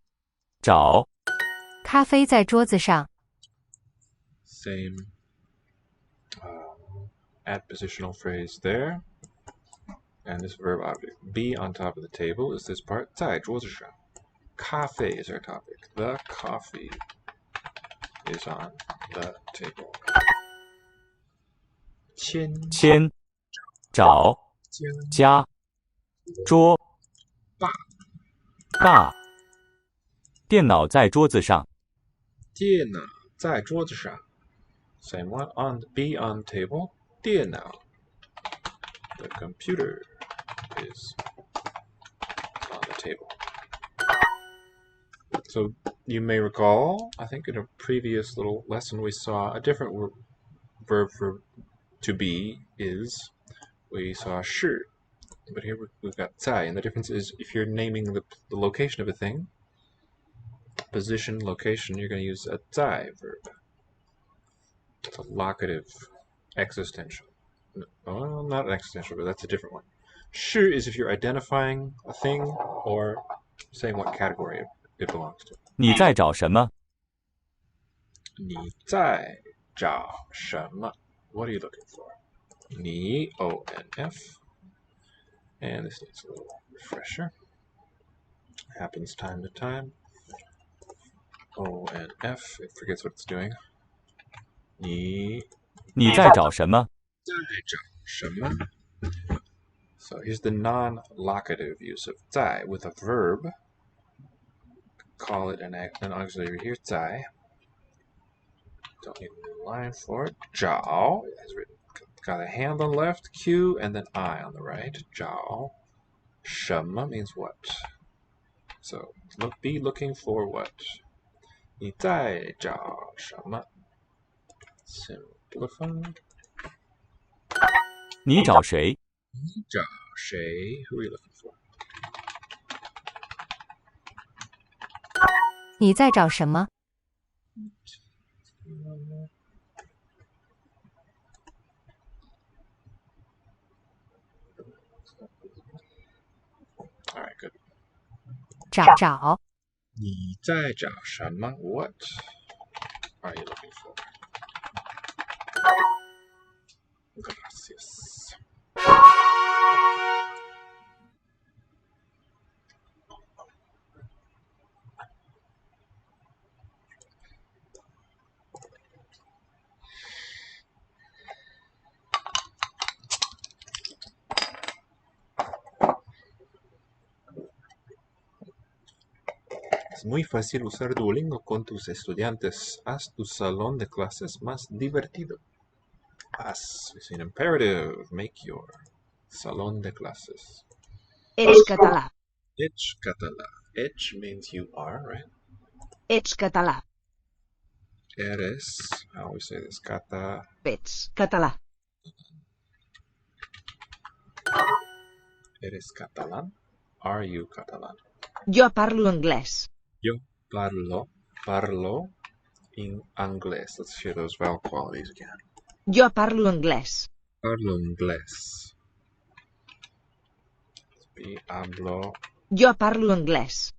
找咖啡在桌子上。 same adpositional phrase there. And this verb object, be on top of the table, is this part 在桌子上. Cafe is our topic. The coffee is on the table. 签找家桌爸电脑在桌子上。电脑在桌子上. Same one. Be on table. 电脑. The computer is on the table. So you may recall, I think in a previous little lesson we saw a different verb for to be is. We saw 是, but here we've got 在, and the difference is if you're naming the location of a thing, position, location, you're going to use a 在 verb. It's a locative, existential. Well, not existential, but that's a different one. 是 is if you're identifying a thing or saying what category it belongs to. 你在找什么？你在找什么? What are you looking for? 你 ONF. And this needs a little refresher. Happens time to time. ONF. It forgets what it's doing. 你在找什么？在找什么? So here's the non-locative use of 在 with a verb. Call it an auxiliary here. 在. Don't need a new line for it. 找 is written. Got a hand on the left, Q, and then I on the right. 找 什么 means what? So be looking for what? 你在找什么? Simplify. 你找谁？你找谁? Who are you looking for? 你在找什么？ All right, good. 找你在找什么? What are you looking for? Gracias. Es muy fácil usar Duolingo con tus estudiantes. Haz tu salón de clases más divertido. Haz is an imperative. Make your salón de clases. Ets català. Ets català. Ets means you are, right? Ets català. Eres, how we say this? Ets català. ¿Eres catalán? Are you Catalan? Jo parlo anglès. Yo parlo in anglés. Let's hear those vowel qualities again. Jo parlo anglès. Parlo inglés. Hablo Jo parlo anglès.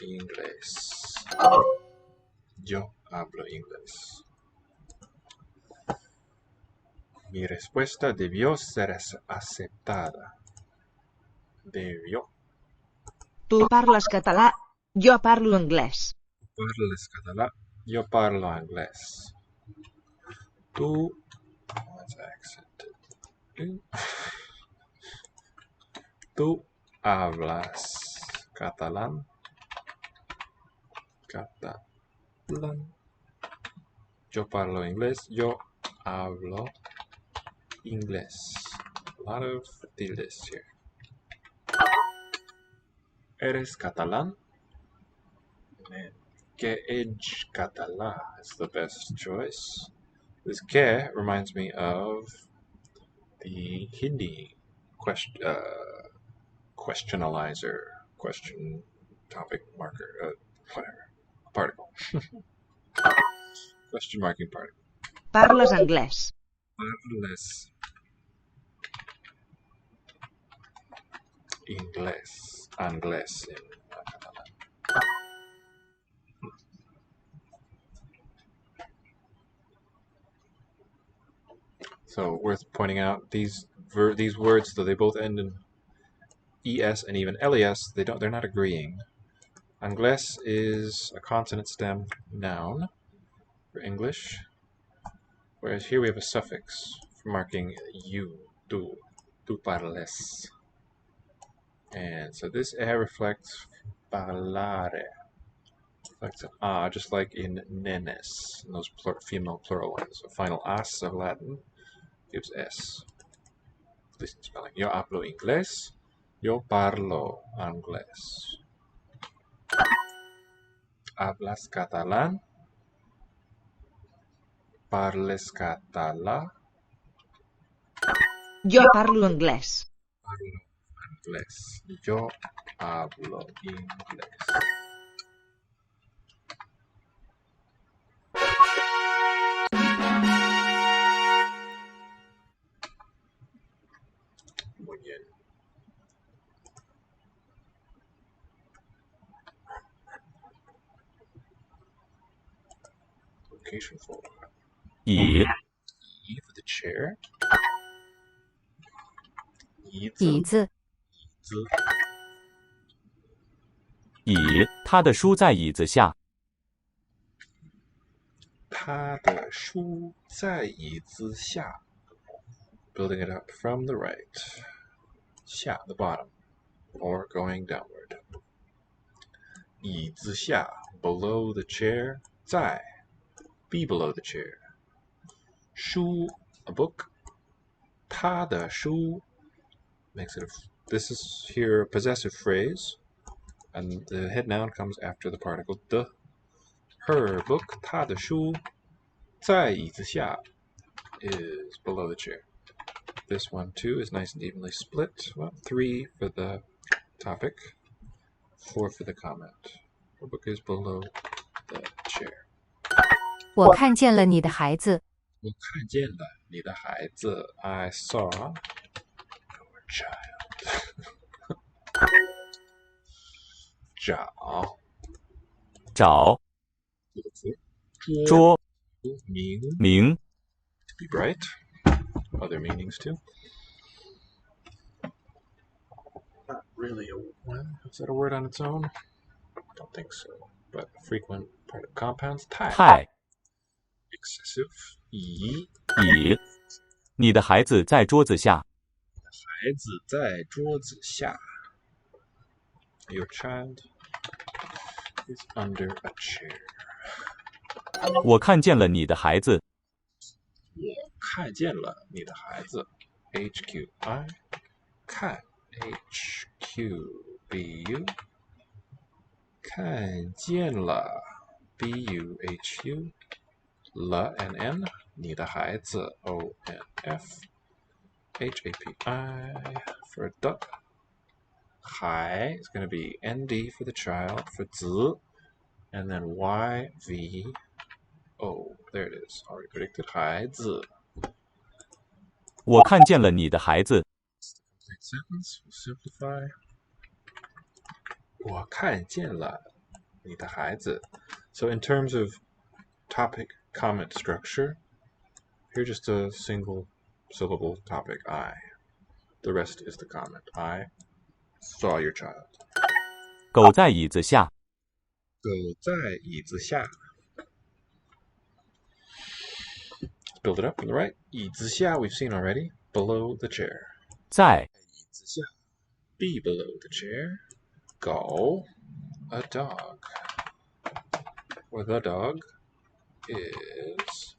inglés. Yo hablo inglés. Mi respuesta debió ser aceptada. Debió. Tu parles català. Jo parlo anglès. Parles catalán. Yo parlo inglés. Tú. Let's accent it. Tú hablas catalán. Catalán. Yo parlo inglés. Yo hablo inglés. A lot of tildes here. ¿Eres catalán? Que age catalá is the best choice. This que reminds me of the Hindi questionalizer, question topic marker, whatever, particle. Question marking particle. Parles anglès. Parles inglés, anglés in catalán. So worth pointing out, these words, though they both end in es and even les, they're not agreeing. Anglés is a consonant stem noun for English, whereas here we have a suffix for marking you, tu parles. And so this reflects parlare, reflects an just like in nenes, in those female plural ones. A final as of Latin gives s. At least in spelling. Yo hablo inglés. Yo parlo inglés. Hablas catalán. Parles català. Jo parlo anglès. Hablo inglés. Yo hablo inglés. Muy bien. Location for 椅 E for the chair. 椅椅子、子。椅，他的书在椅子下。他的书在椅子下。Building it up from the right. 下 the bottom, or going downward. 椅子下 below the chair. 在 be below the chair. 书 a book. 他的书 makes it this is here a possessive phrase, and the head noun comes after the particle the. Her book 她的书在椅子下 is below the chair. This one too is nice and evenly split. Well, 3 for the topic, 4 for the comment. Her book is below the chair. 我看见了你的孩子。我看见了你的孩子 I saw your child. 找找捉捉名 to be bright. Other meanings too. Not really a one. Is that a word on its own? Don't think so. But a frequent part of compounds. 太 Excessive. 椅椅，你的孩子在桌子下。孩子在桌子下。Your child is under a chair. 我看见了你的孩子。我看见了你的孩子。HQI 看 HQBU 看见了 BUHU 了 and N 你的孩子 ONF Hapi. For duck. Hai is going to be nd for the child, for zi, and then yv. Oh, there it is. Already predicted. 孩子. 我看见了你的孩子。 Complete sentence. We'll simplify. 我看见了你的孩子. So in terms of topic comment structure, here's just a single syllable topic, I. The rest is the comment. I saw your child. 狗在椅子下。狗在椅子下. Let's build it up from the right. 椅子下 we've seen already. Below the chair. 在。椅子下. Be below the chair. 狗, a dog. Or the dog is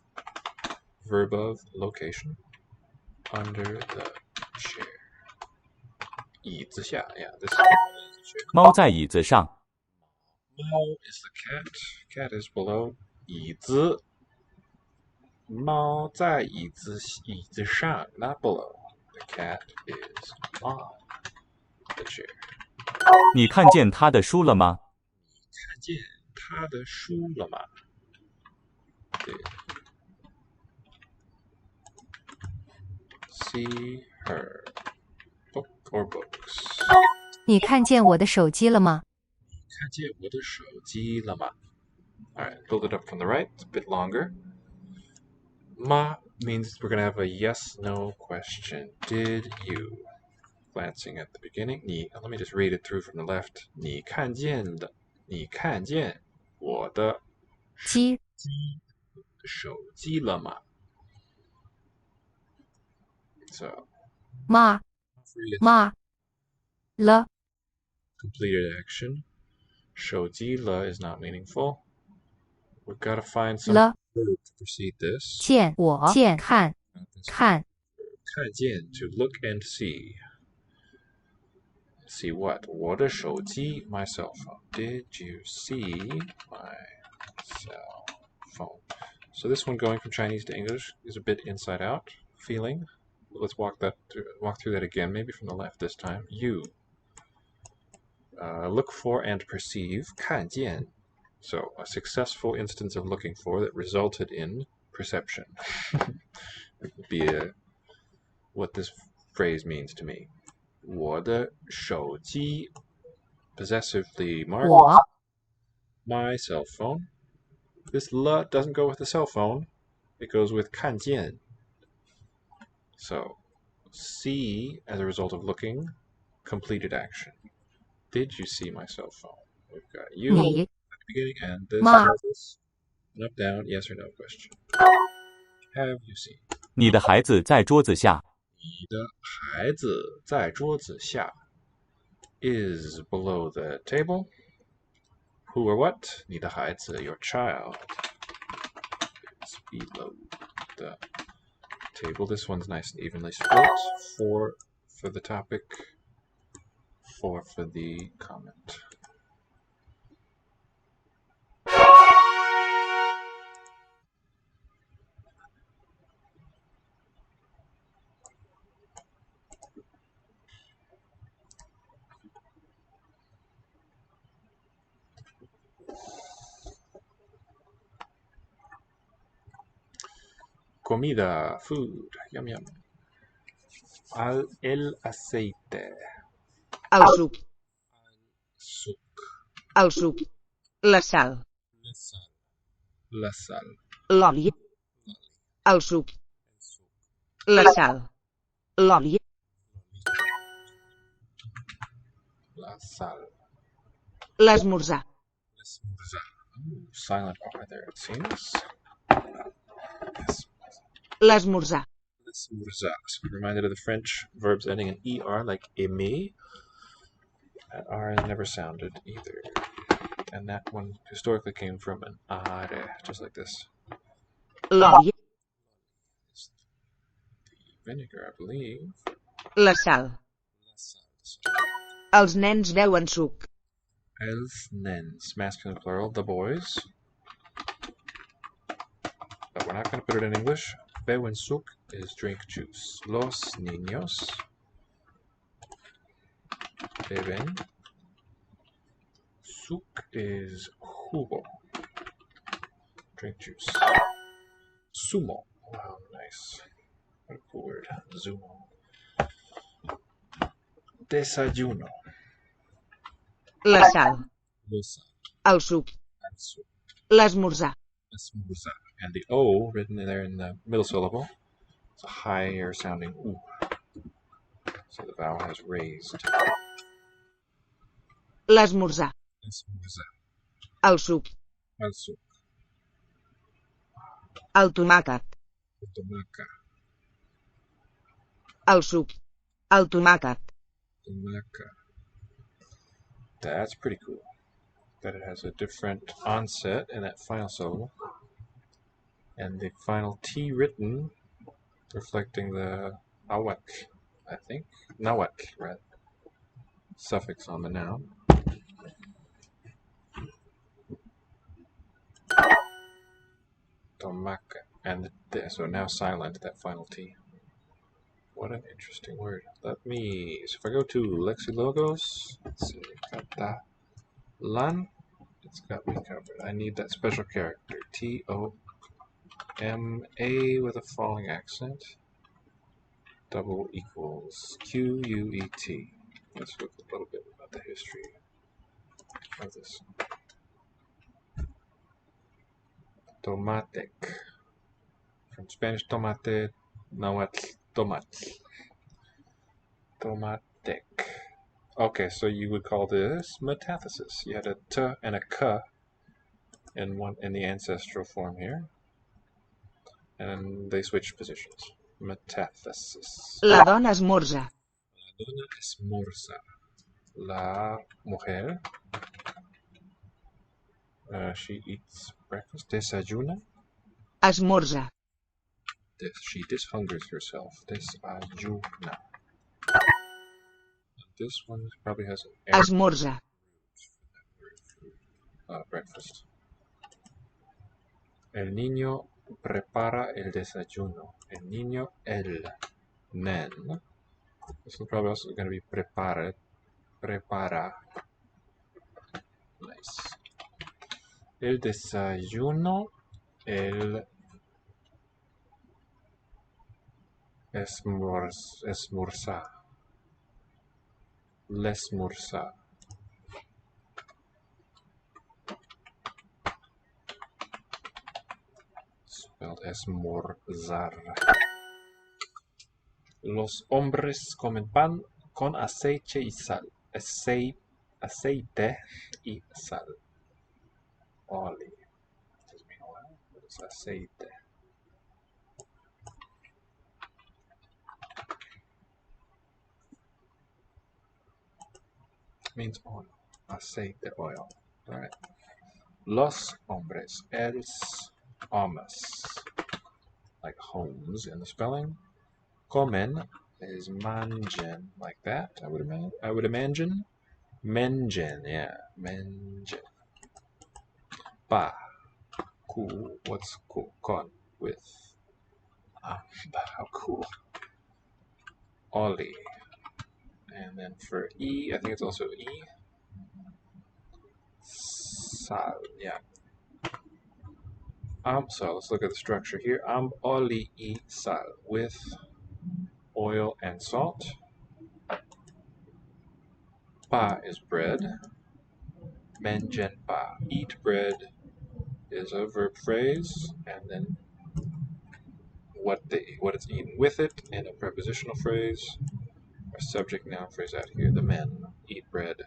verb of location. Under the chair. 椅子下, yeah, this is the chair. 猫在椅子上。猫 is the cat. Cat is below. 椅子. 猫在椅子上, not below. The cat is on the chair. 你看见他的书了吗？看见他的书了吗？ See her book or books. 你看见我的手机了吗？看见我的手机了吗？ Alright, build it up from the right. It's a bit longer. Ma means we're going to have a yes-no question. Did you? Glancing at the beginning. 你, let me just read it through from the left. 你看见我的手机了吗? So, 吗 了 completed action. 手机了 is not meaningful. We've got to find some 了 verb to precede this. 见看 看见 to look and see. See what? 我的手机 my cell phone. Did you see my cell phone? So this one going from Chinese to English is a bit inside out feeling. Let's walk through that again, maybe from the left this time. You. Look for and perceive. 看见. So a successful instance of looking for that resulted in perception. It would be what this phrase means to me. 我的手机 possessively marked 我 my cell phone. This le doesn't go with the cell phone. It goes with 看见. So, see as a result of looking, completed action. Did you see my cell phone? We've got you 你 at the beginning and this Ma. is an up down yes or no question. Have you seen? 你的孩子在桌子下。你的孩子在桌子下 is below the table. Who or what? 你的孩子 your child is below the table. This one's nice and evenly split. 4 for the topic, 4 for the comment. Comida, food, yum yum. El aceite. El suc. Suc. El suc. La sal. La sal. La sal. L'oli. El suc. La sal. L'oli. La sal. L'esmorzar. Esmorzar. Silent R there it seems. Yes. L'esmorzar. Esmorzar. So I'm reminded of the French verbs ending in ER like aimer. That R is never sounded either. And that one historically came from an are, just like this. L'oli. The vinegar, I believe. La sal. La sal. Els nens beuen suc. Els nens, masculine plural, the boys. But we're not going to put it in English. Beben suc is drink juice. Los niños beben. Suc is jugo. Drink juice. Sumo. Wow, nice. What a cool word. Zumo. Desayuno. La sal. Losa. El suc. And suc. L'esmorzar. Esmorzar. And the O written there in the middle syllable. It's a higher sounding oo. So the vowel has raised. L'esmorzar. Esmorzar. El suc. El suc. El tomàquet. Tomaca. El suc. El tomàquet. Tomaca. That's pretty cool. That it has a different onset in that final syllable. And the final T written, reflecting the awak, I think. Nawak, right? Suffix on the noun. Tomaca. And so now silent, that final T. What an interesting word. Let me, so if I go to Lexilogos, let's see, Catalan, it's got me covered. I need that special character, T-O-M-A with a falling accent, double equals Q-U-E-T. Let's look a little bit about the history of this. Tomatic. From Spanish tomate, nahuatl, tomate. Tomatic. Okay, so you would call this metathesis. You had a t and a k in the ancestral form here, and they switched positions. Metathesis. La dona esmorza. La dona esmorza. La mujer. She eats breakfast. Desayuna. Esmorza. She dishungers herself. Desayuna. This one probably has an error. Esmorza. Breakfast. El niño prepara el desayuno. El niño, el nen. This is probably also going to be prepara. Prepara. Nice. El desayuno. El esmorza. L'esmorza. Spelled esmorzar. Los hombres comen pan con aceite y sal. Aceite y sal. Oli. Does mean oil? What is aceite? Means oil. Aceite, oil. Alright. Los hombres. Els homes. Like homes in the spelling. Comen is mangen, like that. I would imagine. Mengen, yeah, mengen. Pa, cool. What's cool? Con with. How cool. Oli. And then for E, I think it's also E. Sal, yeah. So let's look at the structure here. Oli y sal, with oil and salt. Pa is bread. Mengen pa, eat bread, is a verb phrase, and then what it's eaten with it, and a prepositional phrase. Our subject noun phrase out here. The men eat bread.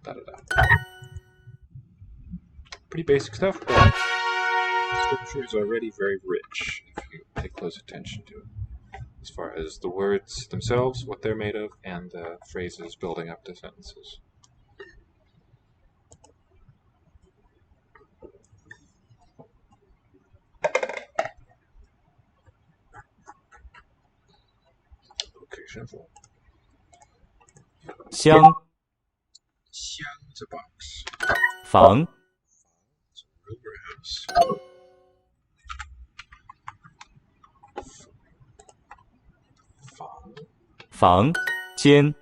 Da da da. Pretty basic stuff, but scripture is already very rich if you pay close attention to it, as far as the words themselves, what they're made of, and the phrases building up to sentences. Location for 箱、箱 is a box. 房、 It's a room or a house. 房间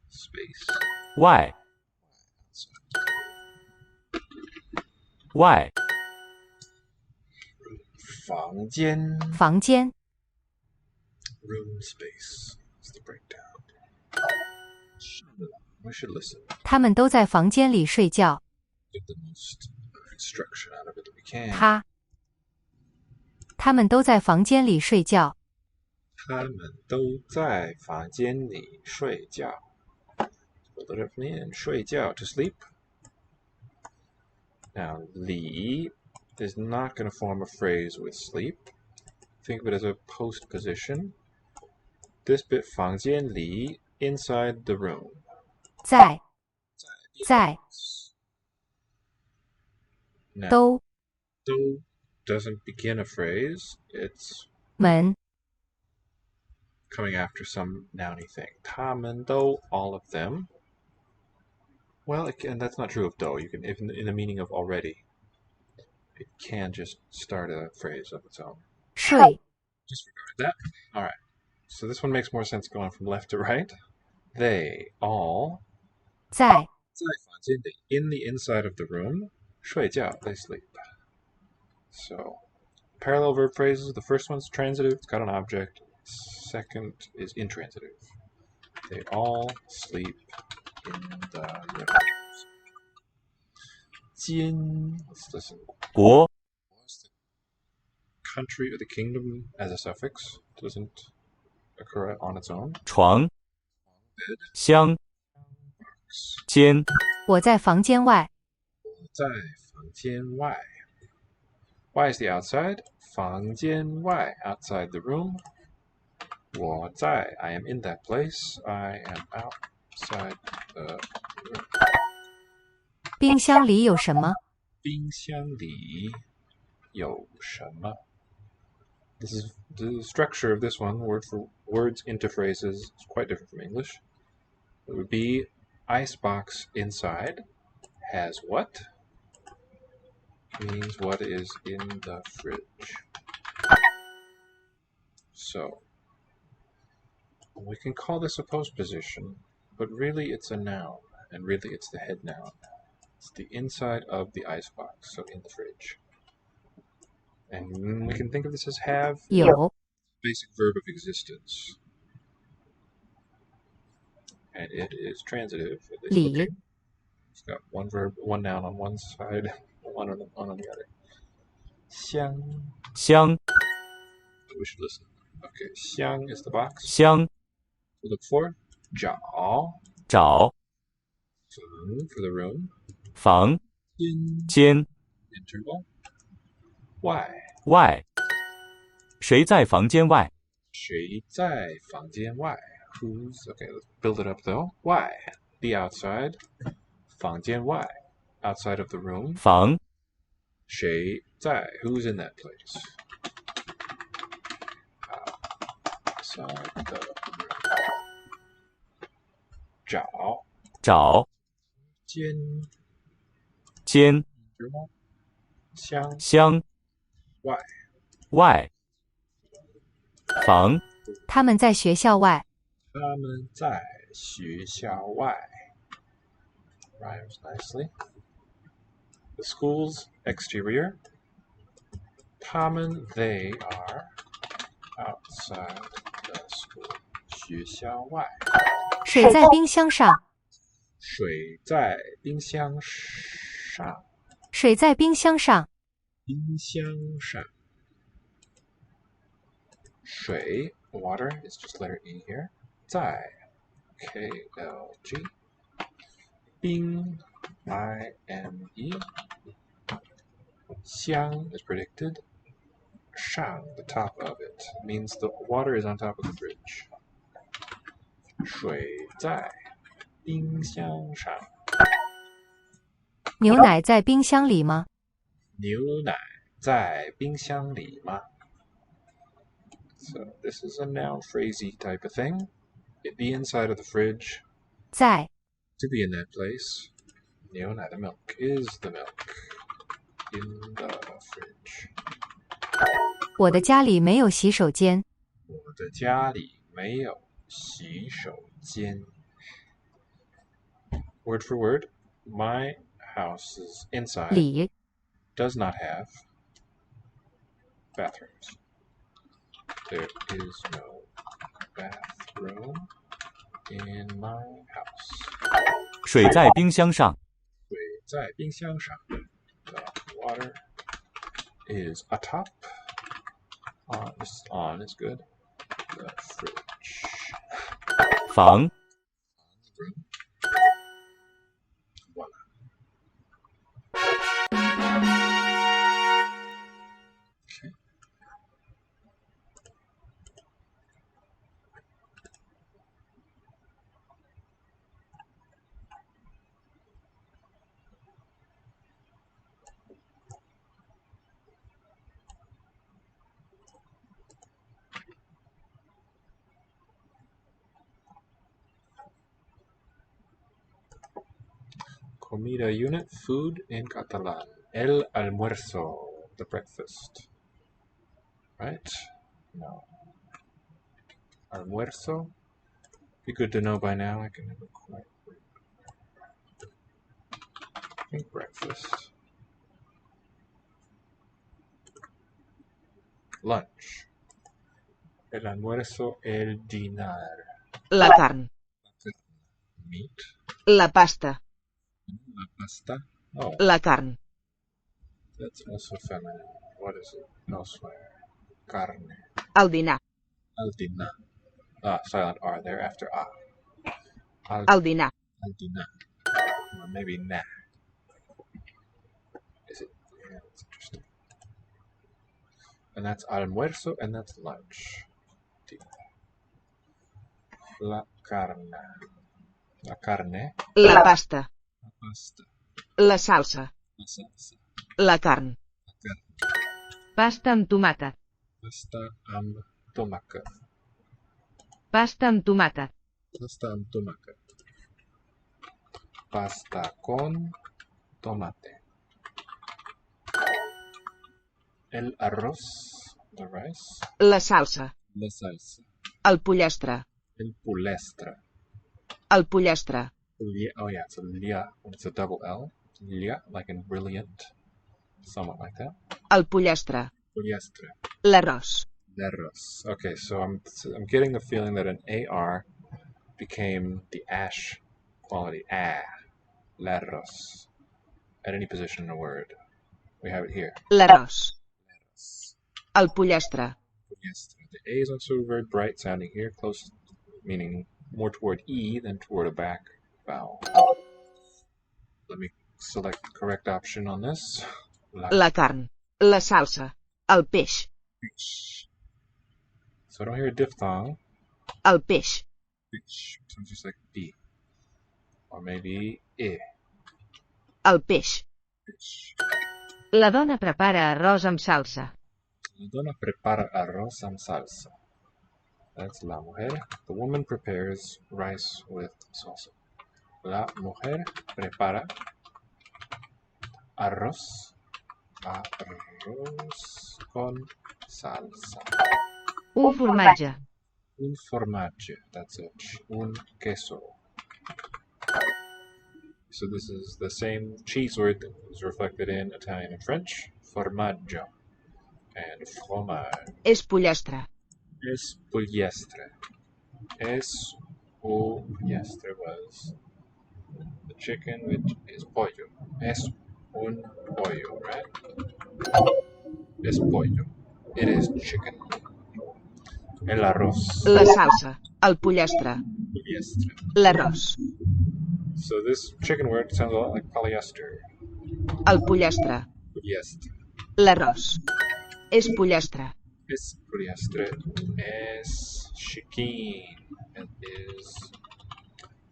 space 外外房间房间 room space. It's the breakdown. We should listen. 他们都在房间里睡觉。 Get the most instruction out of it that we can. 他们都在房间里睡觉。他们都在房间里睡觉。Build it up from the end. 睡觉 to sleep. Now, 里 is not going to form a phrase with sleep. Think of it as a postposition. This bit 房间里 inside the room. 在 Now, 都 doesn't begin a phrase. It's 门 coming after some nouny thing. 他们都 all of them. Well, and that's not true of do. You can, if in the meaning of already, it can just start a phrase of its own. 睡 Disregard that. All right. So this one makes more sense going from left to right. They all 在在房间里 in the inside of the room 睡觉 they sleep. So parallel verb phrases. The first one's transitive. It's got an object. Second is intransitive. They all sleep in the room. 间 let's listen. 国 Country or the kingdom as a suffix doesn't occur on its own. 床厢间我在房间外。在房间外 Why is the outside? 房间外 outside the room. 我在 I am in that place. I am outside the room. 冰箱里有什么？冰箱里有什么 This is the structure of this one, words into phrases, is quite different from English. It would be icebox inside has what? Means what is in the fridge. So, we can call this a postposition, but really it's a noun, and really it's the head noun. It's the inside of the icebox, so in the fridge. And we can think of this as have, 有 basic verb of existence. And it is transitive. At least 里 looking. It's got one verb, one noun on one side, one on the other. 香. 乡 We should listen. Okay, 香 is the box. 乡 We look for 找找 房 for the room. 房间间 interval. 外外谁在房间外谁在房间外 Who's okay? Let's build it up though. 外 the outside. 房间外 outside of the room. 房谁在 Who's in that place? Outside the room. 找找间间 interval. 乡乡外外房他们在学校外。他们在学校外 Rhymes nicely. The school's exterior. 他们 they are outside the school. 学校外水在冰箱上。水在冰箱上水在冰箱上。冰箱上水 water is just letter E here. 在 KLG. 冰 IME. 箱 is predicted. 上 the top of it means the water is on top of the bridge. 水在冰箱上牛奶在冰箱里吗？牛奶在冰箱里吗 So this is a noun phrasey type of thing. It be inside of the fridge. 在 To be in that place. 牛奶 the milk is the milk in the fridge. 我的家里没有洗手间。我的家里没有洗手间. Word for word, my house's inside 里 does not have bathrooms. There is no bathroom in my house. 水在冰箱上。水在冰箱上. The water is atop. On is good. The fridge. 房 Room. Voila. Okay. Comida unit, food in Catalan. El almuerzo, the breakfast. Right? No. Almuerzo? Be good to know by now. I can never quite remember. I think breakfast. Lunch. El almuerzo, el dinar. La carn. Meat. La pasta. La pasta. Oh, La carn. that's also feminine. What is it elsewhere? Carne. El dinar. Al dinar. Ah, silent R there after ah. El dinar. Al dinar. Or maybe na. Is it? Yeah, that's interesting. And that's almuerzo, and that's lunch. La carne. La carne. La pasta. La pasta. La salsa. La salsa. La carn. La carne. Pasta amb tomàquet. Pasta amb tomàquet. Pasta amb tomàquet. Pasta amb tomàquet. Pasta con tomate. El arroz, the rice. La salsa. La salsa. El pollastre. El pulestre. El pollastre. Oh yeah, it's a lia when it's a double L. Lia, like in brilliant. Somewhat like that. El pollastre. Pulestre. L'arròs. Arroz. Okay, so I'm getting the feeling that an AR became the ash quality. L'arroz. At any position in a word. We have it here. L'arròs. El pollastre. Yes, the A is also very bright sounding here, close, meaning more toward E than toward a back vowel. Let me select the correct option on this. La carn. La salsa. El peix. Fish. So I don't hear a diphthong. El peix. Fish. Sounds just like D. Or maybe E. El peix. Fish. La dona prepara arròs amb salsa. La dona prepara arroz amb salsa. That's la mujer. The woman prepares rice with salsa. La mujer prepara arroz con salsa. Un formatge. Un formaggio. That's it. Un queso. So this is the same cheese word that was reflected in Italian and French. Formaggio. And fromage. És pollastre. Es pugliestre. Es pugliestre was the chicken, which is pollo. Es un pollo, right? Es pollo. It is chicken. El arroz. La salsa. El pollastre. Pugliestre. L'arròs. So this chicken word sounds a lot like polyester. El pollastre. Pugliestre. L'arròs. És pollastre. Es pugliestre. Es chicken. It is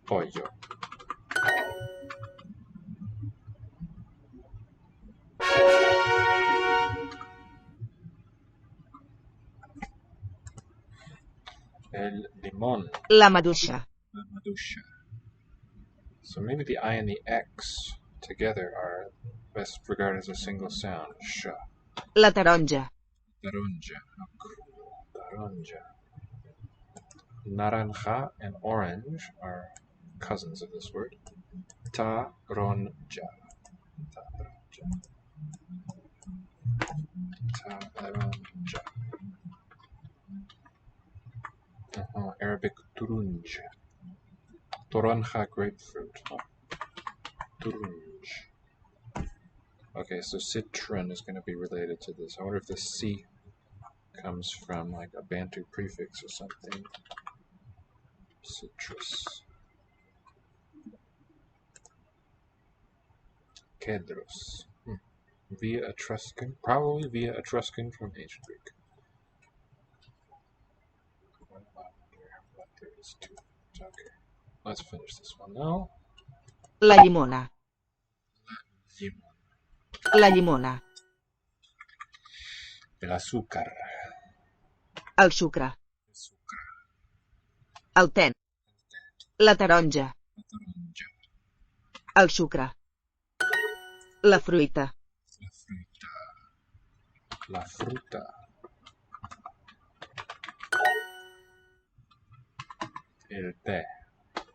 pollo. El limón. La maduixa. La maduixa. So maybe the I and the X together are best regarded as a single sound. Sh. La taronja. Taronja. How cool. Taronja. Naranja and orange are cousins of this word. Taronja. Taronja. Arabic turunj. Toronja grapefruit. Turunj. Okay, so citron is going to be related to this. I wonder if the C comes from like a Bantu prefix or something. Citrus. Kedros. Via Etruscan, probably via Etruscan from ancient Greek. There is two. Okay, let's finish this one now. La llimona. Limon. La llimona. El azúcar. El sucre. Azúcar. El te. La taronja. La taronja. El sucre. La fruita. La fruta. La fruta. El té.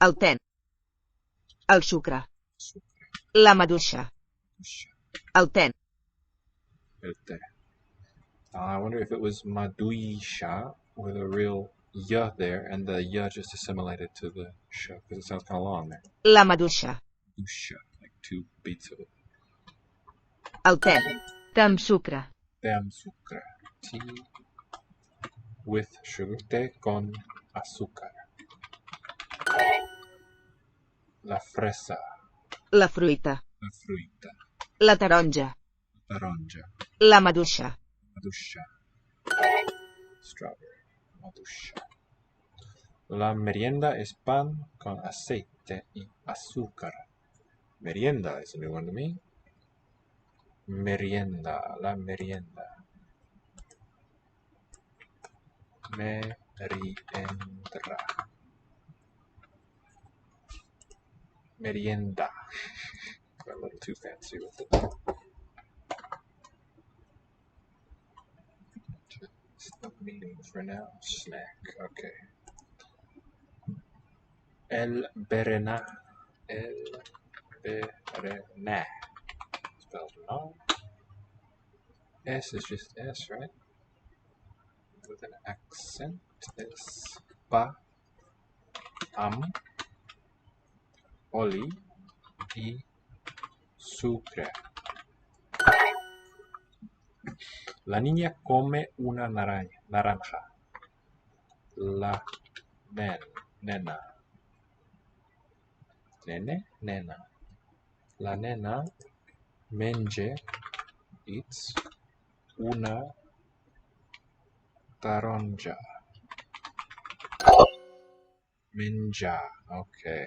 El te. El sucre. Azúcar. La maduixa. El te. El té. I wonder if it was maduisha with a real ya there, and the ya just assimilated to the sha, because it sounds kind of long there. La maduixa. Maduisha, like two beats of it. El te. Té amb sucre. Té amb sucre. Tea with sugar. Té con azúcar. La fresa. La fruita. La fruita. La taronja. Taronja. La maduixa. Maduixa. Strawberry. Maduixa. La merienda es pan con aceite y azúcar. Merienda is a new one to me. Merienda. La merienda. Merienda. Merienda. Got a little too fancy with it. Just the meaning for now. Snack. Okay. El berenah. El berenah. Spelled wrong. S is just S, right? With an accent. Es pa, oli y sucre. La niña come una naranja. La nena. Nena. La nena eats una taronja. Menja. Okay.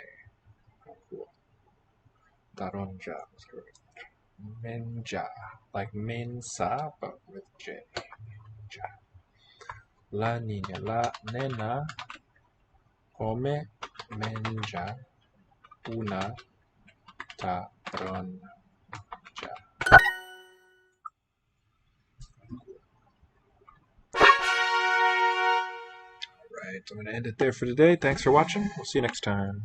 Cool. Taronja was correct. Menja. Like mensa, but with J. Menja. La niña. La nena menja una taronja. Alright, I'm going to end it there for today. Thanks for watching. We'll see you next time.